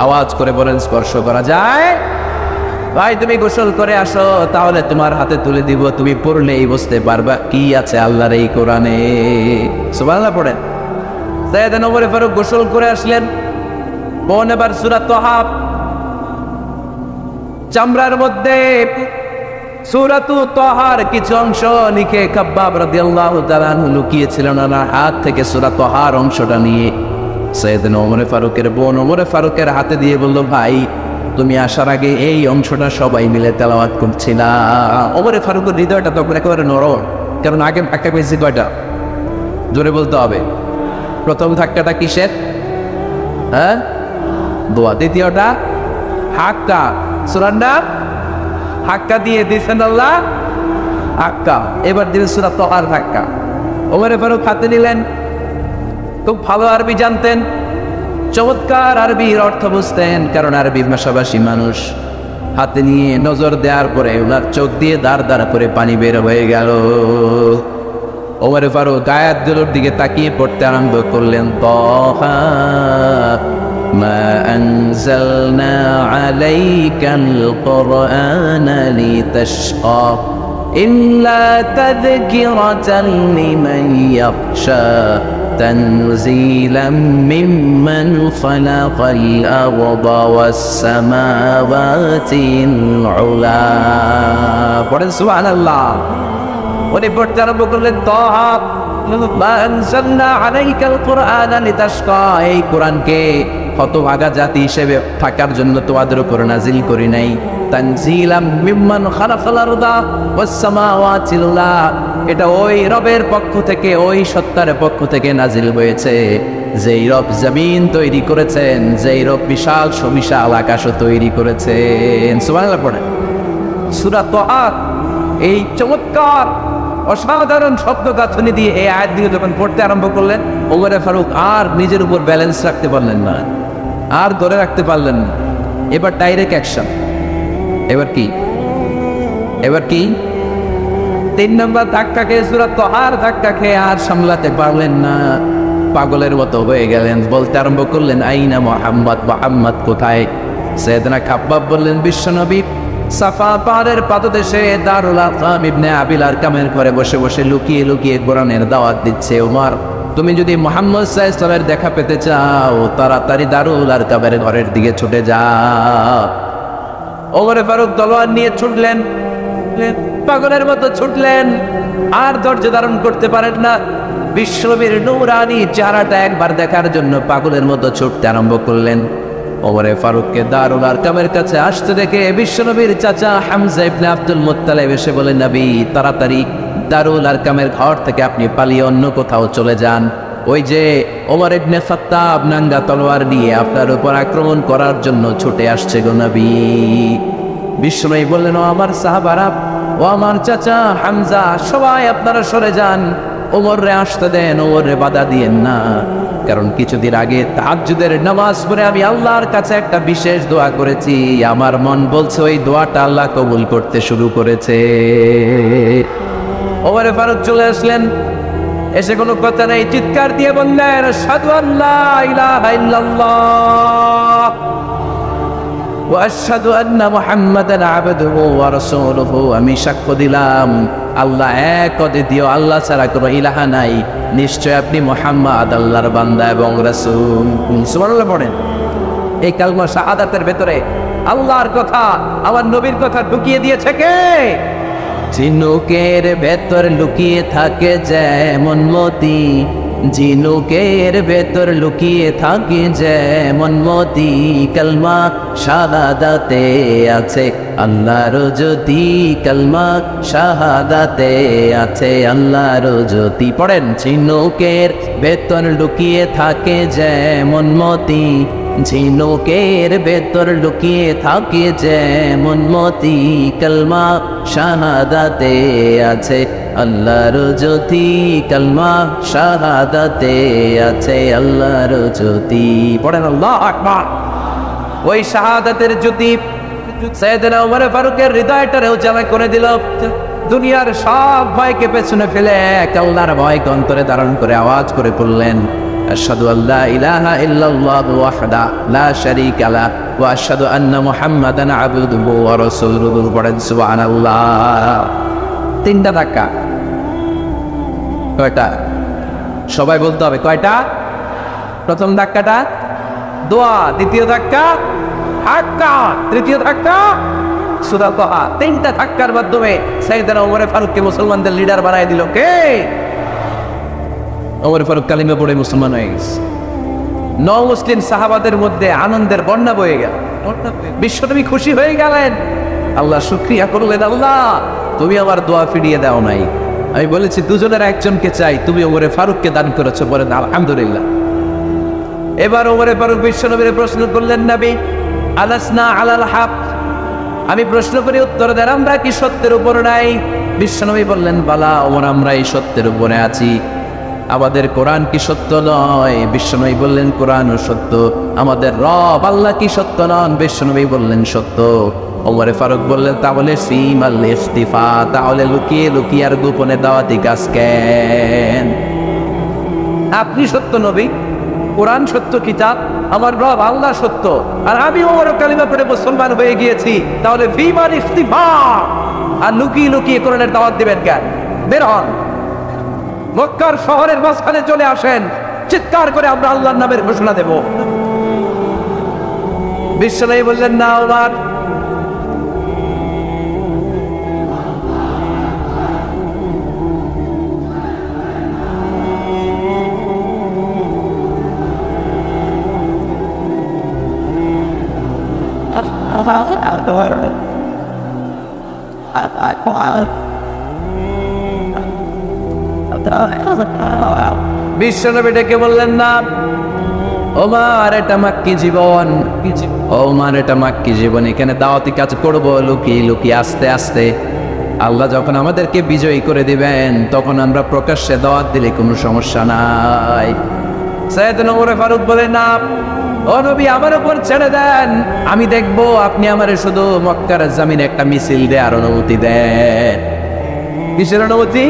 আওয়াজ করে বলেন, স্পর্শ করা যায়? ভাই তুমি গোসল করে আসো, তাহলে তোমার হাতে তুলে দিব, তুমি পড়লেই বুঝতে পারবা কি আছে আল্লাহর এই কোরআনে। সুবহানাল্লাহ পড়েন। সাইয়েদনা ওমর ফারুক গোসল করে আসলেন। বোন এবার সূরা তাহা চামড়ার মধ্যে সূরাতু তাহার কিছু অংশ লিখে খাব্বাব রাদিয়াল্লাহু তাআলা আনহু লুকিয়েছিলেন ওনার হাত থেকে। সূরা তাহার অংশটা নিয়ে সাইয়েদনা ওমর ফারুকের বোন ওমর ফারুকের হাতে দিয়ে বলল, ভাই তুমি আসার আগে এই অংশটা সবাই মিলে তেলাওয়াত করছিলা। ওমর ফারুকের হৃদয়টা তখন একেবারে নরম, কারণ আগে ধাক্কা পেয়েছি কয়টা? জোরে বলতে হবে। প্রথম ধাক্কাটা কিসের? হ্যাঁ, দোয়া। দ্বিতীয়টা হাক্কা, সূরার নাম হাক্কা দিয়ে দিয়েছেন আল্লাহ, হাক্কা। এবার দিলেন সূরা তাহার ধাক্কা। ওমর ফারুক হাতে নিলেন, খুব ভালো আরবি জানতেন, চমৎকার আরবির অর্থ বুঝতেন, কারণ আরবি ভাষাভাষী মানুষ। হাতে নিয়ে নজর দেওয়ার পরে ওনার চোখ দিয়ে দাঁড় দাঁড়া করে পানি বের হয়ে গেল। ওমর ফারুক আয়াতগুলোর দিকে তাকিয়ে পড়তে আরম্ভ করলেন, তাহা মা আনজালনা আলাইকাল কুরআনা লিতাশকা ইল্লা তাযকিরাতান লিমান ইয়াখশা تنزيلا ممن خلق الأرض والسماوات العلى পড়েন সুবহানাল্লাহ। উনি পড়তে আরম্ভ করলেন, তাহা মা আনজালনা আলাইকাল কুরআনা লিতাশকা, এই কোরআনকে হতভাগা জাতি হিসেবে থাকার জন্য তোমাদের উপর নাজিল করি নাই। তানজিলাম মিম্মান খালাকাল আরদা ওয়াস সামাওয়াতিল উলা, এটা ওই রবের পক্ষ থেকে, ওই সত্তার পক্ষ থেকে নাজিল হয়েছে, যেই রব জমিন তৈরি করেছেন, যেই রব বিশাল সুবিশাল আকাশও তৈরি করেছেন। সুবহানাল্লাহ পড়েন। সূরা তাহা এই চমৎকার অসাধারণ শব্দ গাঁথনি দিয়ে এই আয়াত দিয়ে যখন পড়তে আরম্ভ করলেন, ওমর ফারুক আর নিজের উপর ব্যালেন্স রাখতে পারলেন না, আর ধরে রাখতে পারলেন না। এবার ডাইরেক্ট অ্যাকশন। এবার কি 3 নম্বর ধাক্কা খেয়ে, সূরা তাহার ধাক্কা খেয়ে আর সামলাতে পারলেন না, পাগলের মতো হয়ে গেলেন। বলতে আরম্ভ করলেন, আইনা মুহাম্মদ, মুহাম্মদ কোথায়? সাইয়েদনা খাব্বাব বললেন, বিশ্বনবী সাফা পাহাড়ের পাদদেশে দারুল আরকাম ইবনে আবিল আরকামের ঘরে বসে বসে লুকিয়ে লুকিয়ে কোরআনের দাওয়াত দিচ্ছে। ওমর, তুমি যদি মুহাম্মদ সাল্লাল্লাহু আলাইহি ওয়াসাল্লামের দেখা পেতে চাও, তাড়াতাড়ি দারুল আরকামের ঘরের দিকে ছুটে যাও। ওমর ফারুক তলোয়ার নিয়ে ছুটলেন, পাগলের মতো ছুটলেন, আর ধৈর্য ধারণ করতে পারেন না। বিশ্বনবীর নূরানি চেহারাটা একবার দেখার জন্য পাগলের মতো ছুটতে আরম্ভ করলেন। ওমর ফারুককে দারুল আরকামের কাছে আসতে দেখে বিশ্বনবীর চাচা হামজা ইবনে আব্দুল মুত্তালিব এসে বলেন, নবী তাড়াতাড়ি দারুল আরকামের ঘর থেকে আপনি পালিয়ে অন্য কোথাও চলে যান। ওই যে ওমর ইবনে খাত্তাব নাঙ্গা তলোয়ার নিয়ে আপনার উপর আক্রমণ করার জন্য ছুটে আসছে গো নবী। বিশ্বনবী বললেন, ও আমার সাহাবারা, ও আমার চাচা হামজা, সবাই আপনারা সরে যান, ওমরে আসতে দেন, ওমরে বাধা দিয়েন না। কারণ কিছুদিন আগে তাহাজ্জুদের নামাজ পড়ে আমি আল্লাহর কাছে একটা বিশেষ দোয়া করেছি, আমার মন বলছে ওই দোয়াটা আল্লাহ কবুল করতে শুরু করেছে। ওমরে ফারুক চলে আসলেন, এসে কোনো কথা নেই, চিৎকার দিয়ে বললেন, আশহাদু আল্লা ইলাহা ইল্লাল্লাহ ওয়া আশহাদু আন্না মুহাম্মাদান আবদুহু ওয়া রাসূলুহু, আমি সাক্ষ্য দিলাম আল্লাহ এক, অদ্বিতীয়, আল্লাহ ছাড়া কোনো ইলাহা নাই, নিশ্চয় আপনি মুহাম্মদ আল্লাহর বান্দা এবং রাসূল। সুবহানাল্লাহ পড়েন। এই কালমা শাহাদাতের ভেতরে আল্লাহর কথা, আমার নবীর কথা ঢুকিয়ে দিয়েছে কে? ঝিনুকের ভেতর লুকিয়ে থাকে যেমন মতি, ঝিনুকের ভেতর লুকিয়ে থাকে যেমন মতি, কালমা শাহাদাতে আছে আল্লাহর জ্যোতি, কালমা শাহাদাতে আছে আল্লাহর জ্যোতি। পড়েন, ঝিনুকের ভেতর লুকিয়ে থাকে যেমন মতি, ঝিনুকের ভেতর লুকিয়ে থাকে যেমন মতি, কালমা শাহাদাতে আছে আল্লাহর জ্যোতি, কালমা শাহাদাতে আছে আল্লাহর জ্যোতি। পড়েন আল্লাহু আকবার। ওই শাহাদাতের জ্যোতি সাইয়েদনা ওমর ফারুকের হৃদয়টারে উজালা করে দিল। দুনিয়ার সব ভয়কে পেছনে ফেলে এক আল্লাহর ভয়কে অন্তরে ধারণ করে আওয়াজ করে বললেন, আশহাদু আল্লা ইলাহা ইল্লাল্লাহু ওয়াহদা লা শারীকা লা ওয়া আশহাদু আন্না মুহাম্মাদান আবদুহু ওয়া রাসূলুহু। পড়েন সুবহানাল্লাহ। তিনটা ধাক্কা। কয়টা? সবাই বলতে হবে কয়টা? প্রথম ধাক্কাটা দোয়া, দ্বিতীয় ধাক্কা হাক্কা, তৃতীয় ধাক্কা সূরা তাহা। তিনটা ধাক্কার মাধ্যমে সাইয়েদনা ওমর ফারুককে মুসলমানদের লিডার বানায় দিল কে? ওমর ফারুক কালিমা পড়ে মুসলমান হয়ে গেছে। মুসলিম সাহাবাদের মধ্যে আনন্দের বন্যা বয়ে গেল। বিশ্বনবী খুশি হয়ে গেলেন, আল্লাহ শুকরিয়া করলেন, আল্লাহ তুমি আমার দোয়া ফিরিয়ে দাও নাই। আমি বলেছি দুজনের একজনকে চাই, তুমি ওমর ফারুককে দান করেছো। বলেন আলহামদুলিল্লাহ। এবার ওমর ফারুক বিশ্বনবীর প্রশ্ন করলেন, নবী আলাসনা আলাল হক, আমি প্রশ্ন করি উত্তর দেন, আমরা কি সত্যের উপর নাই? বিশ্বনবী বললেন, বালা ওমর, আমরা এই সত্যের উপরে আছি। আমাদের কোরআন কি সত্য নয়? বিশ্বনবী বললেন, কোরআনও সত্য। আমাদের রব আল্লাহ কি সত্য নন? বিশ্বনবী বললেন, সত্য। ওমর ফারুক বললেন, তাহলে সিম আল ইস্তিফা, তাহলে লুকিয়ে লুকিয়ে আর গোপনে দাওয়াতি কাজ কেন? আপনি সত্য নবী, কোরআন সত্য কিতাব, আমার রব আল্লাহ সত্য, আর আমি ওমর কালিমা পড়ে মুসলমান হয়ে গিয়েছি, তাহলে সিম আল ইস্তিফা আর লুকিয়ে লুকিয়ে কোরআনের দাওয়াত দিবেন কেন? বের হন, মক্কার শহরের মাঝখানে চলে আসেন, চিৎকার করে আমরা আল্লাহর নামের ঘোষণা দেব। বিশ্বনবী বললেন, না ওমর, বিশ্বনবী ডেকে বললেন, না ওমর, এটা মাক্কি জীবন, ওমর এটা মাক্কি জীবন, এখানে দাওয়াতি কাজ করবো লুকিয়ে লুকিয়ে আস্তে আস্তে। আল্লাহ যখন আমাদেরকে বিজয়ী করে দিবেন তখন আমরা প্রকাশ্যে দাওয়াত দিলে কোনো সমস্যা নাই। সাইয়েদনা ওমর ফারুক বলেন, না ও নবী, আমার উপর ছেড়ে দেন, আমি দেখবো আপনি আমারে শুধু মক্কার জমিনে একটা মিছিল দেওয়ার অনুমতি দেন। কিসের অনুমতি?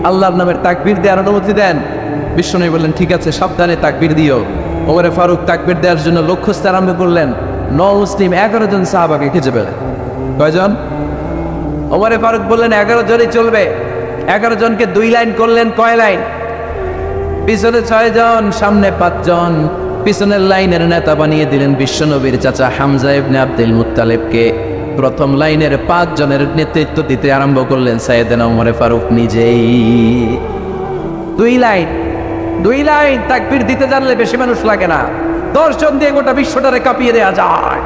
আল্লাহর নামের তাকবীর দেওয়ার অনুমতি দেন। বিশ্বনবী বললেন, ঠিক আছে, সাবধানে তাকবীর দিও। ওমর ফারুক তাকবীর দেওয়ার জন্য লক্ষ্যস্থ আরম্ভ করলেন। মুসলিম 11 জন সাহাবাকে খুঁজে পেলেন। কয়জন? ওমর ফারুক বললেন 11 জনই চলবে। 11 জনকে 2 লাইন করলেন। কয় লাইন? পিছনে 6 জন, সামনে 5 জন। পিছনের লাইনের নেতা বানিয়ে দিলেন বিশ্বনবীর চাচা হামজা ইবনে আব্দুল মুত্তালিবকে। প্রথম লাইনের 5 জনের নেতৃত্ব দিতে আরম্ভ করলেন সাইয়েদনা ওমর ফারুক নিজেই। 2 লাইন তাকবীর দিতে জানলে বেশি মানুষ লাগে না, 10 জন দিয়ে গোটা বিশ্বটারে কাঁপিয়ে দেওয়া যায়।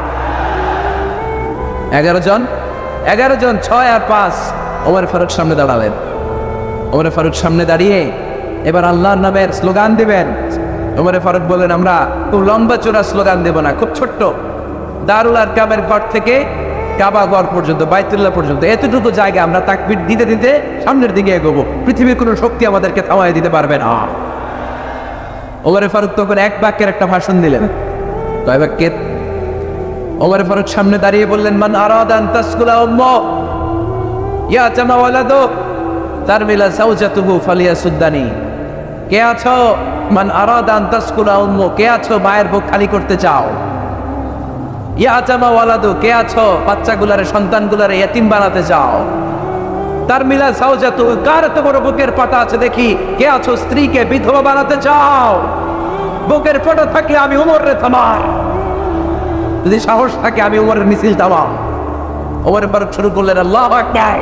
11 জন, 6 আর 5। ওমর ফারুক সামনে দাঁড়ালেন। ওমর ফারুক সামনে দাঁড়িয়ে এবার আল্লাহর নামের স্লোগান দিবেন। ওমর ফারুক বলেন, আমরা খুব লম্বা চূড়া স্লোগান দেব না, খুব ছোট্ট, দারুল আরকামের ঘর থেকে কাবা ঘর পর্যন্ত, বাইতুল্লাহ পর্যন্ত, এতটুকু জায়গা আমরা তাকবীর দিতে দিতে সামনের দিকে এগোবো। পৃথিবীর কোনো শক্তি আমাদেরকে থামায় দিতে পারবে না। ওমর ফারুক তখন এক বাক্যের একটা ভাষণ দিলেন। কয় বাক্যের? ওমর ফারুক সামনে দাঁড়িয়ে বললেন, মান আরাদা আন তাসকুলা উম্মু ইয়া জামা ওয়ালাদু তারমিলা সাওজাতুহু ফালিয়াসুদ্দানি। কে আছো? মান আরাদা আন তাসকুলা উম্মু, কে আছো মায়ের বুক খালি করতে চাও? ইয়া জামা ওয়ালাদু, কে আছো বাচ্চাগুলারে, সন্তানগুলারে ইতিম বানাতে চাও? তারমিলা সাওজাতুহু, কার এত বড় বুকের পাটা আছে দেখি, কে আছো স্ত্রীকে বিধবা বানাতে চাও? বুকের পাটা থাকলে আমি ওমর রে থামাই। যদি সাহস থাকে আমি ওমরের মিছিল দাওয়া। ওমর ফারুক শুরু করলেন আল্লাহু আকবার,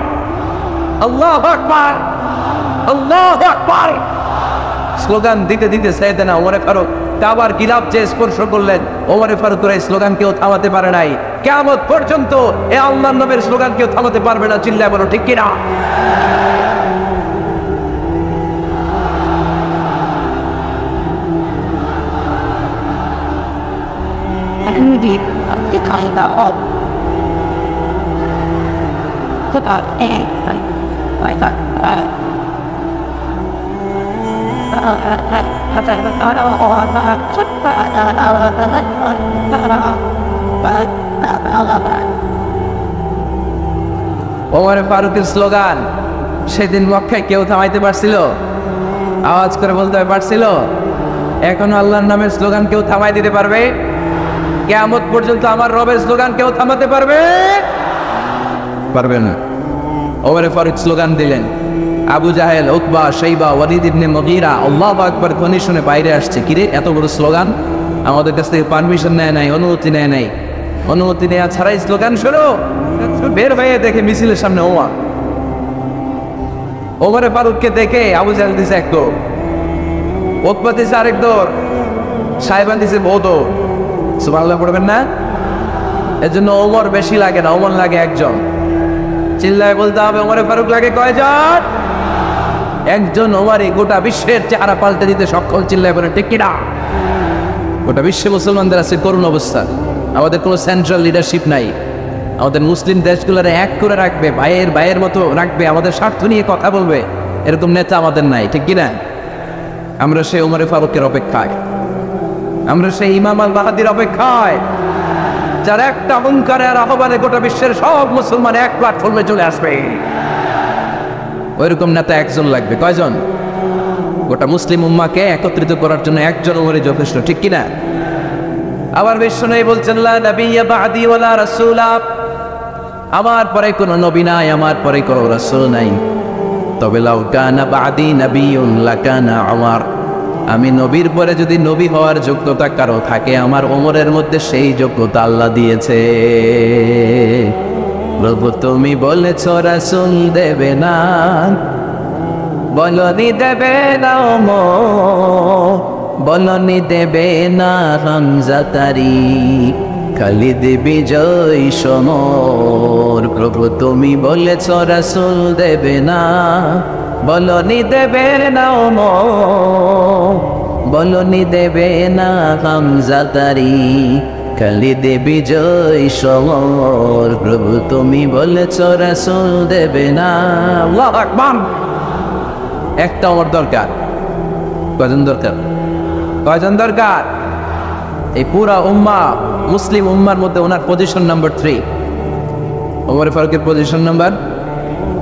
আল্লাহু আকবার, আল্লাহু আকবার। স্লোগান দিতে দিতে সাইয়েদনা ওমর ফারুক কাবার গিলাফ যে স্পর্শ করলেন, ওমর ফারুকের এই স্লোগান কেউ থামাতে পারে নাই। কিয়ামত পর্যন্ত এই আল্লাহর নামের স্লোগান কেউ থামাতে পারবে না। চিল্লায় বলো ঠিক কিনা? ওমর ফারুকের স্লোগান সেদিন মক্কায় কেউ থামাইতে পারছিল? আওয়াজ করে বলতে পারছিল? এখনো আল্লাহর নামের স্লোগান কেউ থামাই দিতে পারবে? কিয়ামত পর্যন্ত আমার রবের স্লোগান কেউ থামাতে পারবে? পারবে না। ওমর ফারুক স্লোগান দিলেন, আবু জাহেল, উতবা, শাইবা, ওয়ালিদ ইবনে মুগীরা আল্লাহু আকবার ধ্বনি শুনে বাইরে আসছে। কিরে এত বড় স্লোগান? আমাদের কাছ থেকে পারমিশন নেয় নাই, অনুমতি নেয় নাই। অনুমতি নেওয়া ছাড়াই স্লোগান শুরু। বের হয়ে দেখে মিছিলের সামনে ওমর। ওমর ফারুককে দেখে আবু জাহেল দিছে এক দৌড়, উতবা দিছে আরেক দৌড়, শাইবা দিছে বহু দৌড়। সুবহানাল্লাহ পড়বেন না? এর জন্য ওমর বেশি লাগে না, ওমর লাগে একজন। চিল্লায় বলতে হবে ওমর ফারুক লাগে কয়জন? একজন। ওমরই গোটা বিশ্বের চেহারা পাল্টে দিতে সক্ষম। চিল্লায় বলে ঠিক কিনা? গোটা বিশ্বে মুসলমানদের আছে করুণ অবস্থা। আমাদের কোনো সেন্ট্রাল লিডারশিপ নাই। আমাদের মুসলিম দেশগুলোর এক করে রাখবে, ভাইয়ের মতো রাখবে, আমাদের স্বার্থ নিয়ে কথা বলবে, এরকম নেতা আমাদের নাই। ঠিক কিনা? আমরা সেই ওমর ফারুকের অপেক্ষায়, আমরা সেই ইমাম আল মাহদির অপেক্ষায়, যার একটা হুঙ্কারের আহ্বানে গোটা বিশ্বের সব মুসলমান এক প্ল্যাটফর্মে চলে আসবে। ওইরকম নেতা একজন লাগবে। কয়জন? গোটা মুসলিম উম্মাকে একত্রিত করার জন্য একজন ওমরই যথেষ্ট। ঠিক কিনা? আবার বিশ্বনবী বলছেন লা নাবিয়্যা বা'দি ওয়ালা রাসূলা, আমার পরে কোনো নবী নাই, আমার পরে কোনো রাসূল নাই। তবে লাউ কানা বা'দি নাবিয়্যুন লাকানা উমর, আমি নবীর পরে যদি নবী হওয়ার যোগ্যতা কারো থাকে, আমার ওমরের মধ্যে সেই যোগ্যতা আল্লাহ দিয়েছে। প্রভু তুমি বলেছ রাসূল দেবে না, বলনি দেবে না ওমর, বলনি দেবে না হামজা তারি, খালিদ বিজয় সমর। প্রভু তুমি বলেছ রাসূল দেবে না, বলনি দেবে না ওমর, বলনি দেবে না হামজা তারি, খালিদ বিজয় সমর। প্রভু তুমি বলেছ রাসূল দেবে না। আল্লাহু আকবার। একটা ওমর দরকার। কয়জন দরকার? কয়জন দরকার? এই পুরা উম্মাহ, মুসলিম উম্মার মধ্যে ওনার পজিশন নাম্বার 3। ওমর ফারুকের পজিশন নাম্বার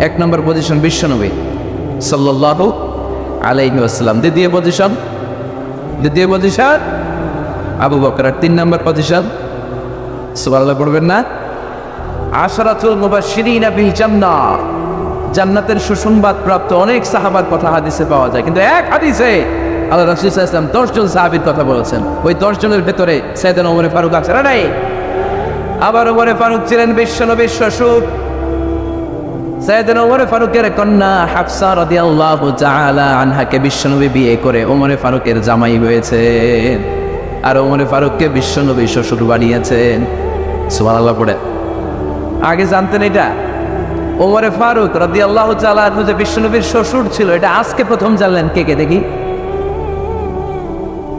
1 নম্বর পজিশন বিশ্বনবী সাল্লাল্লাহু আলাইহি ওয়াসাল্লাম। দ্বিতীয় পজিশন আবু বকর। আর 3 নম্বর পজিশন সুবহানাল্লাহ পড়বেন না? আশরাতুল মুবাশশিরিনা বিল জান্নাহ, জান্নাতের সুসংবাদ প্রাপ্ত অনেক সাহাবার কথা হাদিসে পাওয়া যায়, কিন্তু এক হাদিসে আল্লাহ রাসূল সাল্লাল্লাহু আলাইহি ওয়াসাল্লাম 10 জন সাহাবীর কথা বলেছেন। ওই 10 জনের ভেতরে সাইয়েদনা ওমর ফারুক আছে না নাই? আবার ওমর ফারুক ছিলেন বিশ্বনবীর শ্বশুর। সাইয়েদনা ওমর ফারুকের কন্যা হাফসা রাদিয়াল্লাহু তাআলা আনহাকে বিশ্বনবী বিয়ে করে ওমর ফারুকের জামাই হয়েছেন। আর ওমর ফারুককে বিশ্বনবী শ্বশুর বানিয়েছেন। সুবহানাল্লাহ পড়ে। আগে জানতেন এটা? ওমর ফারুক রাদিয়াল্লাহু তাআলা আনহু যে বিশ্বনবীর শ্বশুর ছিল, এটা আজকে প্রথম জানলেন। কে কে দেখি?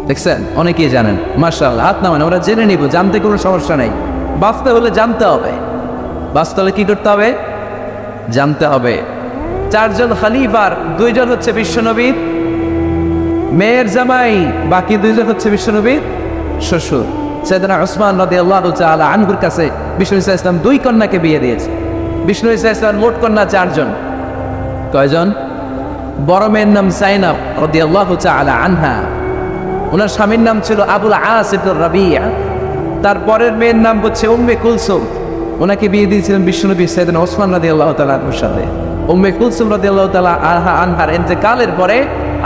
দেখছেন? অনেকেই জানেন। মাশাআল্লাহ, হাত নামান। আমরা জেনে নিব, জানতে কোনো সমস্যা নাই। বাঁচতে হলে জানতে হবে। বাঁচতে হলে কি করতে হবে? জানতে হবে। 4 জন খলিফার 2 জন হচ্ছে বিশ্বনবীর মেয়ের জামাই, বাকি 2 জন হচ্ছে বিশ্বনবীর শ্বশুর। সাইয়েদনা উসমান রাদিয়াল্লাহু তাআলা আনহুর কাছে বিশ্বনবী সাল্লাল্লাহু আলাইহি ওয়াসাল্লাম 2 কন্যাকে বিয়ে দিয়েছে। বিশ্বনবী সাল্লাল্লাহু আলাইহি ওয়াসাল্লাম মোট কন্যা 4 জন। কয়জন? বড় মেয়ের নাম যায়েনব রাদিয়াল্লাহু তাআলা আনহা, ওনার স্বামীর নাম ছিল আবুল আস ইবনে রাবিয়া। তারপরের মেয়ের নাম হচ্ছে উম্মে কুলসুম, ওনাকে বিয়ে দিয়েছিলেন বিশ্বনবী সাইয়েদনা ওসমান রাদিয়াল্লাহু তাআলা আনহুর সাথে। উম্মে কুলসুম রাদিয়াল্লাহু তাআলা আনহার ইন্তেকালের পরে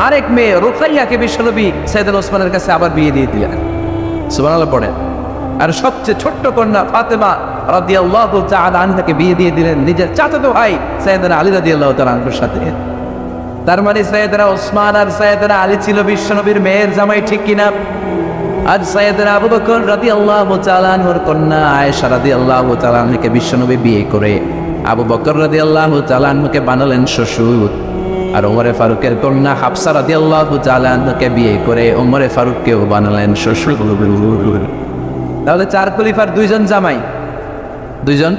আরেক মেয়ে রুকাইয়াকে বিশ্বনবী সাইয়েদনা ওসমানের কাছে আবার বিয়ে দিয়ে দিলেন। সুবহানাল্লাহ পড়ে। আর সবচেয়ে ছোট্ট কন্যা ফাতেমা রাদিয়াল্লাহু তাআলা আনহাকে বিয়ে দিয়ে দিলেন নিজের চাচাতো ভাই সাইয়েদনা আলী রাদিয়াল্লাহু তাআলা আনহুর সাথে। তার মানে সাইয়েদনা ওসমান আর সাইয়েদনা আলী ছিল বিশ্বনবীর মেয়ের জামাই, ঠিক কিনা? আর সাইয়েদনা আবু বকর রাদিয়াল্লাহু তাআলা আনহুর কন্যা আয়েশা রাদিয়াল্লাহু তাআলা আনহাকে বিশ্বনবী বিয়ে করে আবু বকর রাদিয়াল্লাহু তাআলা আনহুকে বানালেন শ্বশুর। আর ওমরে ফারুকের কন্যা হাফসা রাদিয়াল্লাহু তাআলা আনহাকে বিয়ে করে ওমরে ফারুককেও বানালেন শ্বশুর। তাহলে 4 খলিফার 2 জন জামাই, 2 জন,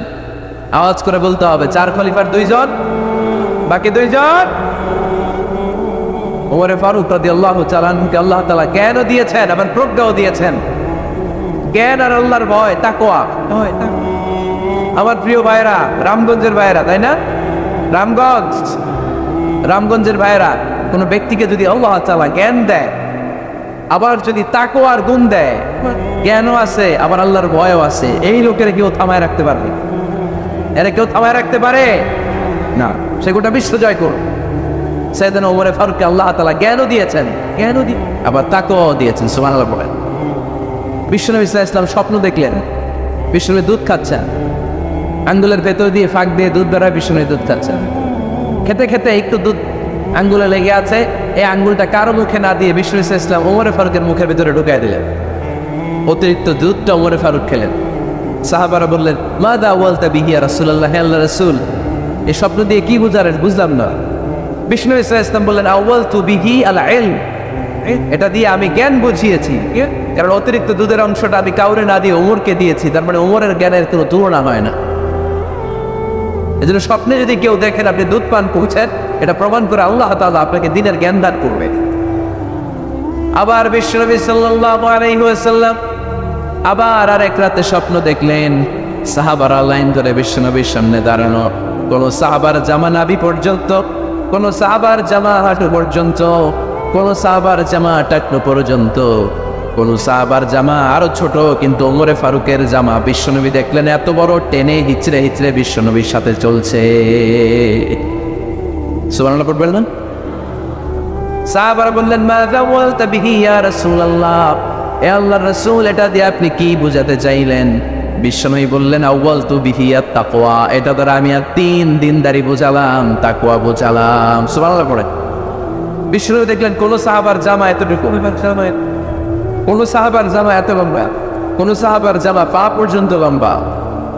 আওয়াজ করে বলতে হবে 4 খলিফার 2 জন, বাকি 2 জন। ওমরে ফারুক রাদিয়াল্লাহু তাআলা আনহুকে আল্লাহ তাআলা জ্ঞানও দিয়েছেন, আবার প্রজ্ঞাও দিয়েছেন। জ্ঞান আর আল্লাহর ভয়, তাকওয়া। আমার প্রিয় ভাইরা, রামগঞ্জের ভাইরা, তাই না? রামগঞ্জের ভাইরা, কোন ব্যক্তিকে যদি আল্লাহ তাআলা জ্ঞান দেয়, আবার যদি তাকওয়ার গুণ দেয়, জ্ঞানও আছে আবার আল্লাহর ভয়ও আছে, এই লোকের কেউ থামায় রাখতে পারবে? এরা কেউ থামায় রাখতে পারে না। সে গোটা বিশ্ব জয় করুন। সাইয়েদনা ওমরে ফারুককে আল্লাহ তাআলা জ্ঞানও দিয়েছেন, আবার তাকওয়াও দিয়েছেন। সুবহানাল্লাহ বলেন। বিশ্বনবী সাল্লাল্লাহু আলাইহি ওয়াসাল্লাম স্বপ্ন দেখলেন, বিশ্বনবী দুধ খাচ্ছেন, আঙ্গুলের ভেতর দিয়ে ফাঁক দিয়ে দুধ বেরোয়, বিশ্বনবী দুধ খাচ্ছেন। খেতে খেতে একটু দুধ আঙ্গুলে লেগে আছে, এই আঙ্গুলটা কারো মুখে না দিয়ে বিশ্বনবী সাল্লাল্লাহু আলাইহি ওয়াসাল্লাম ওমরে ফারুকের মুখের ভিতরে ঢুকাই দিলেন। অতিরিক্ত দুধটা ওমরে ফারুক খেলেন। সাহাবারা বললেন, মাযা ওয়ালতা বিহি ইয়া রাসূলুল্লাহ, হে আল্লাহর রাসূল, এই স্বপ্ন দিয়ে কি বুঝালেন? বুঝলাম না। বিষ্ণু ইসলাম বললেন, আউয়ালতু বিহি আল ইলম, এটা দিয়ে আমি জ্ঞান বুঝিয়েছি। কারণ অতিরিক্ত দুধের অংশটা আমি কাউরে না দিয়ে ওমরকে দিয়েছি, তার মানে ওমরের জ্ঞানের কোনো তুলনা হয় না। এজন্য স্বপ্নে যদি কেউ দেখেন আপনি দুধ পান করছেন, এটা প্রমাণ করে আল্লাহ তাআলা আপনাকে দিনের জ্ঞান দান করবে। আবার বিশ্বনবী সাল্লাল্লাহু আলাইহি ওয়াসাল্লাম আবার আরেক রাতে স্বপ্ন দেখলেন, সাহাবারা লাইন ধরে বিশ্বনবীর সামনে দাঁড়ানো, কোন সাহাবার জামা নাভি পর্যন্ত, কোন সাহাবার জামা হাঁটু পর্যন্ত, কোন সাহাবার জামা টাকনো পর্যন্ত, কোন সাহাবার জামা আরো ছোট, কিন্তু ওমরে ফারুকের জামা বিশ্বনবী দেখলেন এত বড়, টেনে হিচড়ে হিচড়ে বিশ্বনবীর সাথে চলছে। সুবহানাল্লাহ পড়বেন না? সাহাবারা বললেন, মাযা ওয়ালতা বিহি ইয়া রাসূলুল্লাহ, হে আল্লাহর রাসূল, এটা দিয়ে আপনি কি বুঝাতে চাইলেন? বিশ্বনবী বললেন, আউয়ালতু বিহি আত তাকওয়া, এটা দ্বারা আমি আর 3 দিনদারি বোঝালাম, তাকওয়া বোঝালাম। সুবহানাল্লাহ পড়েন। বিশ্বনবী দেখলেন কোন সাহাবার জামা এতটুকু, কোন সাহাবার জামা এত লম্বা, কোন সাহাবার জামা পা পর্যন্ত লম্বা।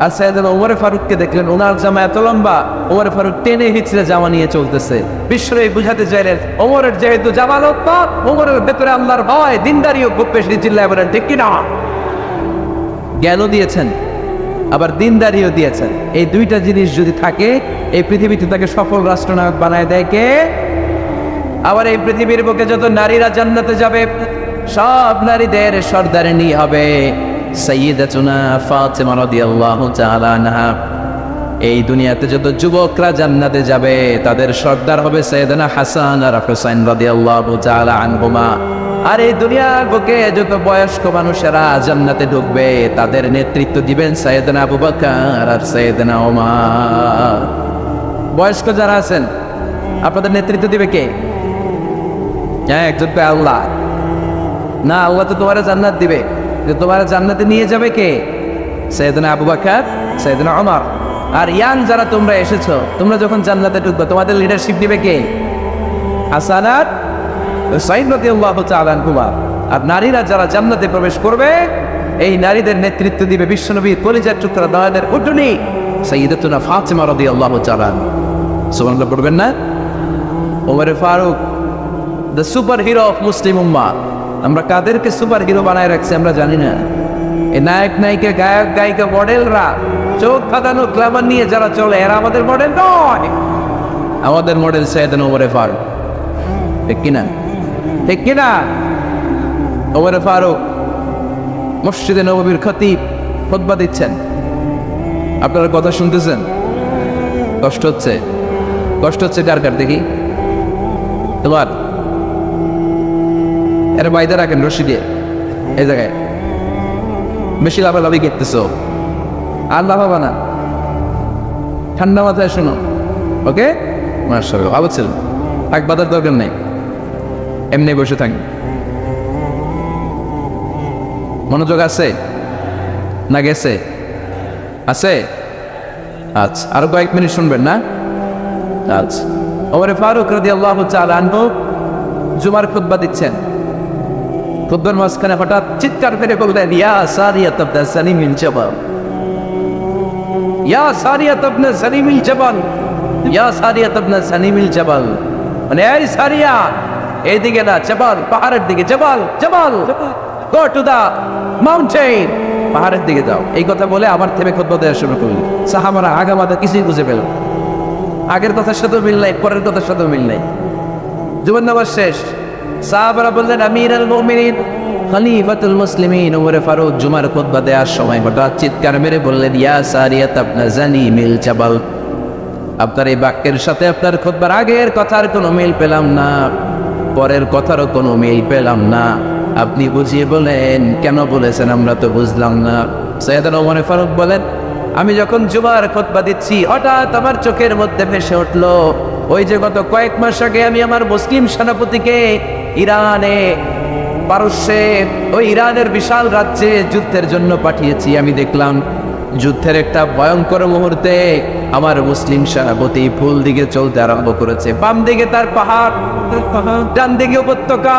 আর সাইয়েদনা ওমরে ফারুককে দেখলেন ওনার জামা এত লম্বা, ওমরে ফারুক টেনে হিচড়ে জামা নিয়ে চলতেছে। বিশ্বনবী বুঝাতে চাইলেন, ওমরের যেহেতু জামা লম্বা, ওমরের ভেতরে আল্লাহর ভয়, দিনদারিও খুব বেশি, চিল্লায় বলেন ঠিক কিনা? জ্ঞানও দিয়েছেন, আবার দিনদারিও দিয়েছেন। এই 2টা জিনিস যদি থাকে, এই পৃথিবীতে তাকে সফল রাষ্ট্রনায়ক বানায় দেয় কে? আবার এই পৃথিবীর বুকে যত নারীরা জান্নাতে যাবে, সব নারীদের সর্দারিনী হবে সাইয়্যিদাতুনা ফাতেমা রাদিয়াল্লাহু তাআলা আনহা। এই দুনিয়াতে যত যুবকরা জান্নাতে যাবে, তাদের সর্দার হবে সাইয়েদনা হাসান আর হুসাইন রাদিয়াল্লাহু তাআলা আনহুমা। আর এই দুনিয়ার বুকে যত বয়স্ক মানুষেরা জান্নাতে ঢুকবে, তাদের নেতৃত্ব দিবেন সাইয়েদনা আবু বকর আর সাইয়েদনা ওমর। বয়স্ক যারা আছেন, আপনাদের নেতৃত্ব দিবে কে? হ্যাঁ, একজন তো আল্লাহ না, আল্লাহ তো তোমার জান্নাত দিবে, তোমার জান্নাতে নিয়ে যাবে কে? সাইয়েদনা আবু বকর, সাইয়েদনা ওমর। আর ইয়াং যারা তোমরা এসেছো, তোমরা যখন জান্নাতে ঢুকবে, তোমাদের লিডারশিপ দিবে কে? হাসান আর হুসাইন রাদিয়াল্লাহু তাআলা আনহুমা। আর নারীরা যারা জান্নাতে প্রবেশ করবে, এই নারীদের নেতৃত্ব দিবে বিশ্বনবীর কলিজার টুকরা দয়ালের উটনি সাইয়্যিদাতুনা ফাতেমা রাদিয়াল্লাহু তাআলা। সুবহানাল্লাহ পড়বেন না? Omar Farooq, the superhero of Muslim উম্মাহ। আমরা কাদেরকে সুপার হিরো বানায় রাখছি আমরা জানি না। এই নায়ক নায়িকা, গায়ক গায়িকা, মডেলরা, চোখ ফাঁদানো গ্ল্যামার নিয়ে যারা চলে, এরা আমাদের মডেল নয়। আমাদের মডেল সাইয়েদনা ওমর ফারুক, ঠিক কিনা? ঠিক কিনা? ওমর ফারুক মসজিদে নববীর খতিব খুতবা দিচ্ছেন, আপনারা কথা শুনতেছেন? কষ্ট হচ্ছে? কষ্ট হচ্ছে কার কার দেখি? তোমার? এরা বাইদা রাখেন রশি দিয়ে, এই জায়গায় বেশি লাভালাভি করতেছো, আর লাভাবা না, ঠান্ডা মাথায় শোনো, ওকে? মাশাআল্লাহ, ভালো ছিল, থাক, বাধার দরকার নেই, এমনি বসে থাক। মনোযোগ আছে? না গেছে? আছে? আচ্ছা, আরো কয়েক মিনিট শুনবেন না? আচ্ছা। ওমর ফারুক রাদিয়াল্লাহু তাআলা আনহু জুমার খুতবা দিচ্ছেন। খুতবার মাঝখানে হঠাৎ চিৎকার করে বললেন, ইয়া সারিয়াত ইবনে সালিমিল জাবাল, ইয়া সারিয়াত ইবনে সালিমিল জাবাল, ইয়া সারিয়াত ইবনে সালিমিল জাবাল। মানে এই সারিয়া, এইদিকে না, জাবাল, পাহাড়ের দিকে, জাবাল, জাবাল, গো টু দা মাউন্টেন, পাহাড়ের দিকে যাও। এই কথা বলে আবার থেমে খুতবা দেওয়া শুরু করলেন। সাহাবারা আগামাদা কিছুই বুঝে পেল, আগের কথার সাথেও মিল নাই, পরের কথার সাথেও মিল নাই। জুমার নামাজ শেষ, সাহাবারা বললেন, আমিরুল মুমিনিন, খলিফাতুল মুসলিমিন ওমর ফারুক জুমার খুতবা দেওয়ার সময় হঠাৎ চিৎকার মেরে বললেন, ইয়া সারিয়াত ইবনে সালিমিল জাবাল, আপনার এই বাক্যের সাথে আপনার খুতবার আগের কথার কোনো মিল পেলাম না, পরের কথারও কোনো মিল পেলাম না, আপনি বুঝিয়ে বলেন, কেন বলেছেন আমরা তো বুঝলাম না। সাইয়েদনা ওমর ফারুক বলেন, আমি যখন জুমার খুতবা দিচ্ছি হঠাৎ আমার চোখের মধ্যে ভেসে উঠলো ওই যে গত কয়েক মাস আগে আমি আমার মুসলিম সেনাপতিকে ইরানে, পারস্যে, ওই ইরানের বিশাল রাজ্যে যুদ্ধের জন্য পাঠিয়েছি। আমি দেখলাম যুদ্ধের একটা ভয়ঙ্কর মুহূর্তে আমার মুসলিম সেনাপতি ফুল দিকে চলতে আরম্ভ করেছে। বাম দিকে তার পাহাড়, ডান দিকে উপত্যকা,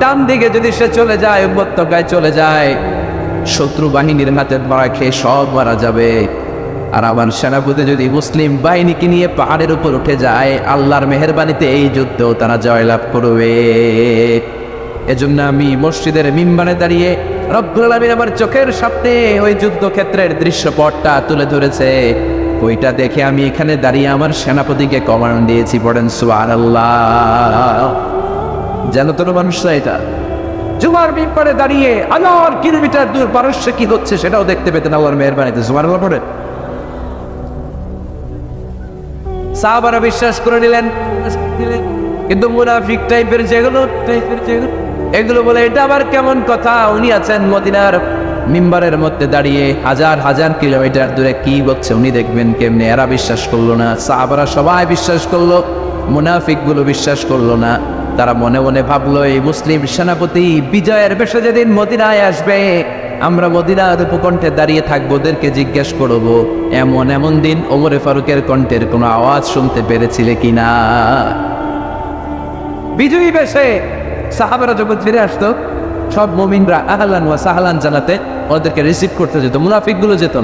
ডান দিকে যদি সে চলে যায়, উপত্যকায় চলে যায়, শত্রু বাহিনীর হাতে মারা খেয়ে সব মারা যাবে। আর আমার সেনাপতি যদি মুসলিম বাহিনীকে নিয়ে পাহাড়ের উপর উঠে যায়, আল্লাহর মেহেরবানিতে এই যুদ্ধেও তারা জয়লাভ করবে। এজন্য আমি মসজিদের মিম্বারে দাঁড়িয়ে রব্বুল আলামিন আমার চোখের সামনে ওই যুদ্ধক্ষেত্রের দৃশ্যপটটা তুলে ধরেছে, ওইটা দেখে আমি এখানে দাঁড়িয়ে আমার সেনাপতিকে কমান্ড দিয়েছি। পড়েন সুবহানাল্লাহ। যেন তোর মানুষরা এটা জুমার মিম্বারে দাঁড়িয়ে 1000 কিলোমিটার দূর পারস্যে কি হচ্ছে সেটাও দেখতে পেতেন আল্লাহর মেহেরবানিতে। সুবহানাল্লাহ পড়েন। সাহাবারা বিশ্বাস করে নিলেন, কিন্তু মুনাফিক টাইপের যেগুলো এগুলো বলে, এটা আবার কেমন কথা, উনি আছেন মদিনার মিম্বারের মধ্যে দাঁড়িয়ে হাজার হাজার কিলোমিটার দূরে কি হচ্ছে উনি দেখবেন কেমনে। এরা বিশ্বাস করলো না, সাহাবারা সবাই বিশ্বাস করলো, মুনাফিক গুলো বিশ্বাস করলো না। তারা মনে মনে ভাবলো, এই মুসলিম সেনাপতি বিজয়ের বেশে যেদিন মদিনায় আসবে, আমরা মদিনার উপকণ্ঠে দাঁড়িয়ে থাকবো, ওদেরকে জিজ্ঞেস করবো এমন এমন দিন ওমর ফারুকের কণ্ঠের কোনো আওয়াজ শুনতে পেরেছিলে কিনা। বিজয়ী বেশে সাহাবারা যখন ফিরে আসতো, সব মুমিনরা আহলান ওয়া সাহলান জানাতে ওদেরকে রিসিভ করতে যেত, মুনাফিক গুলো যেত না।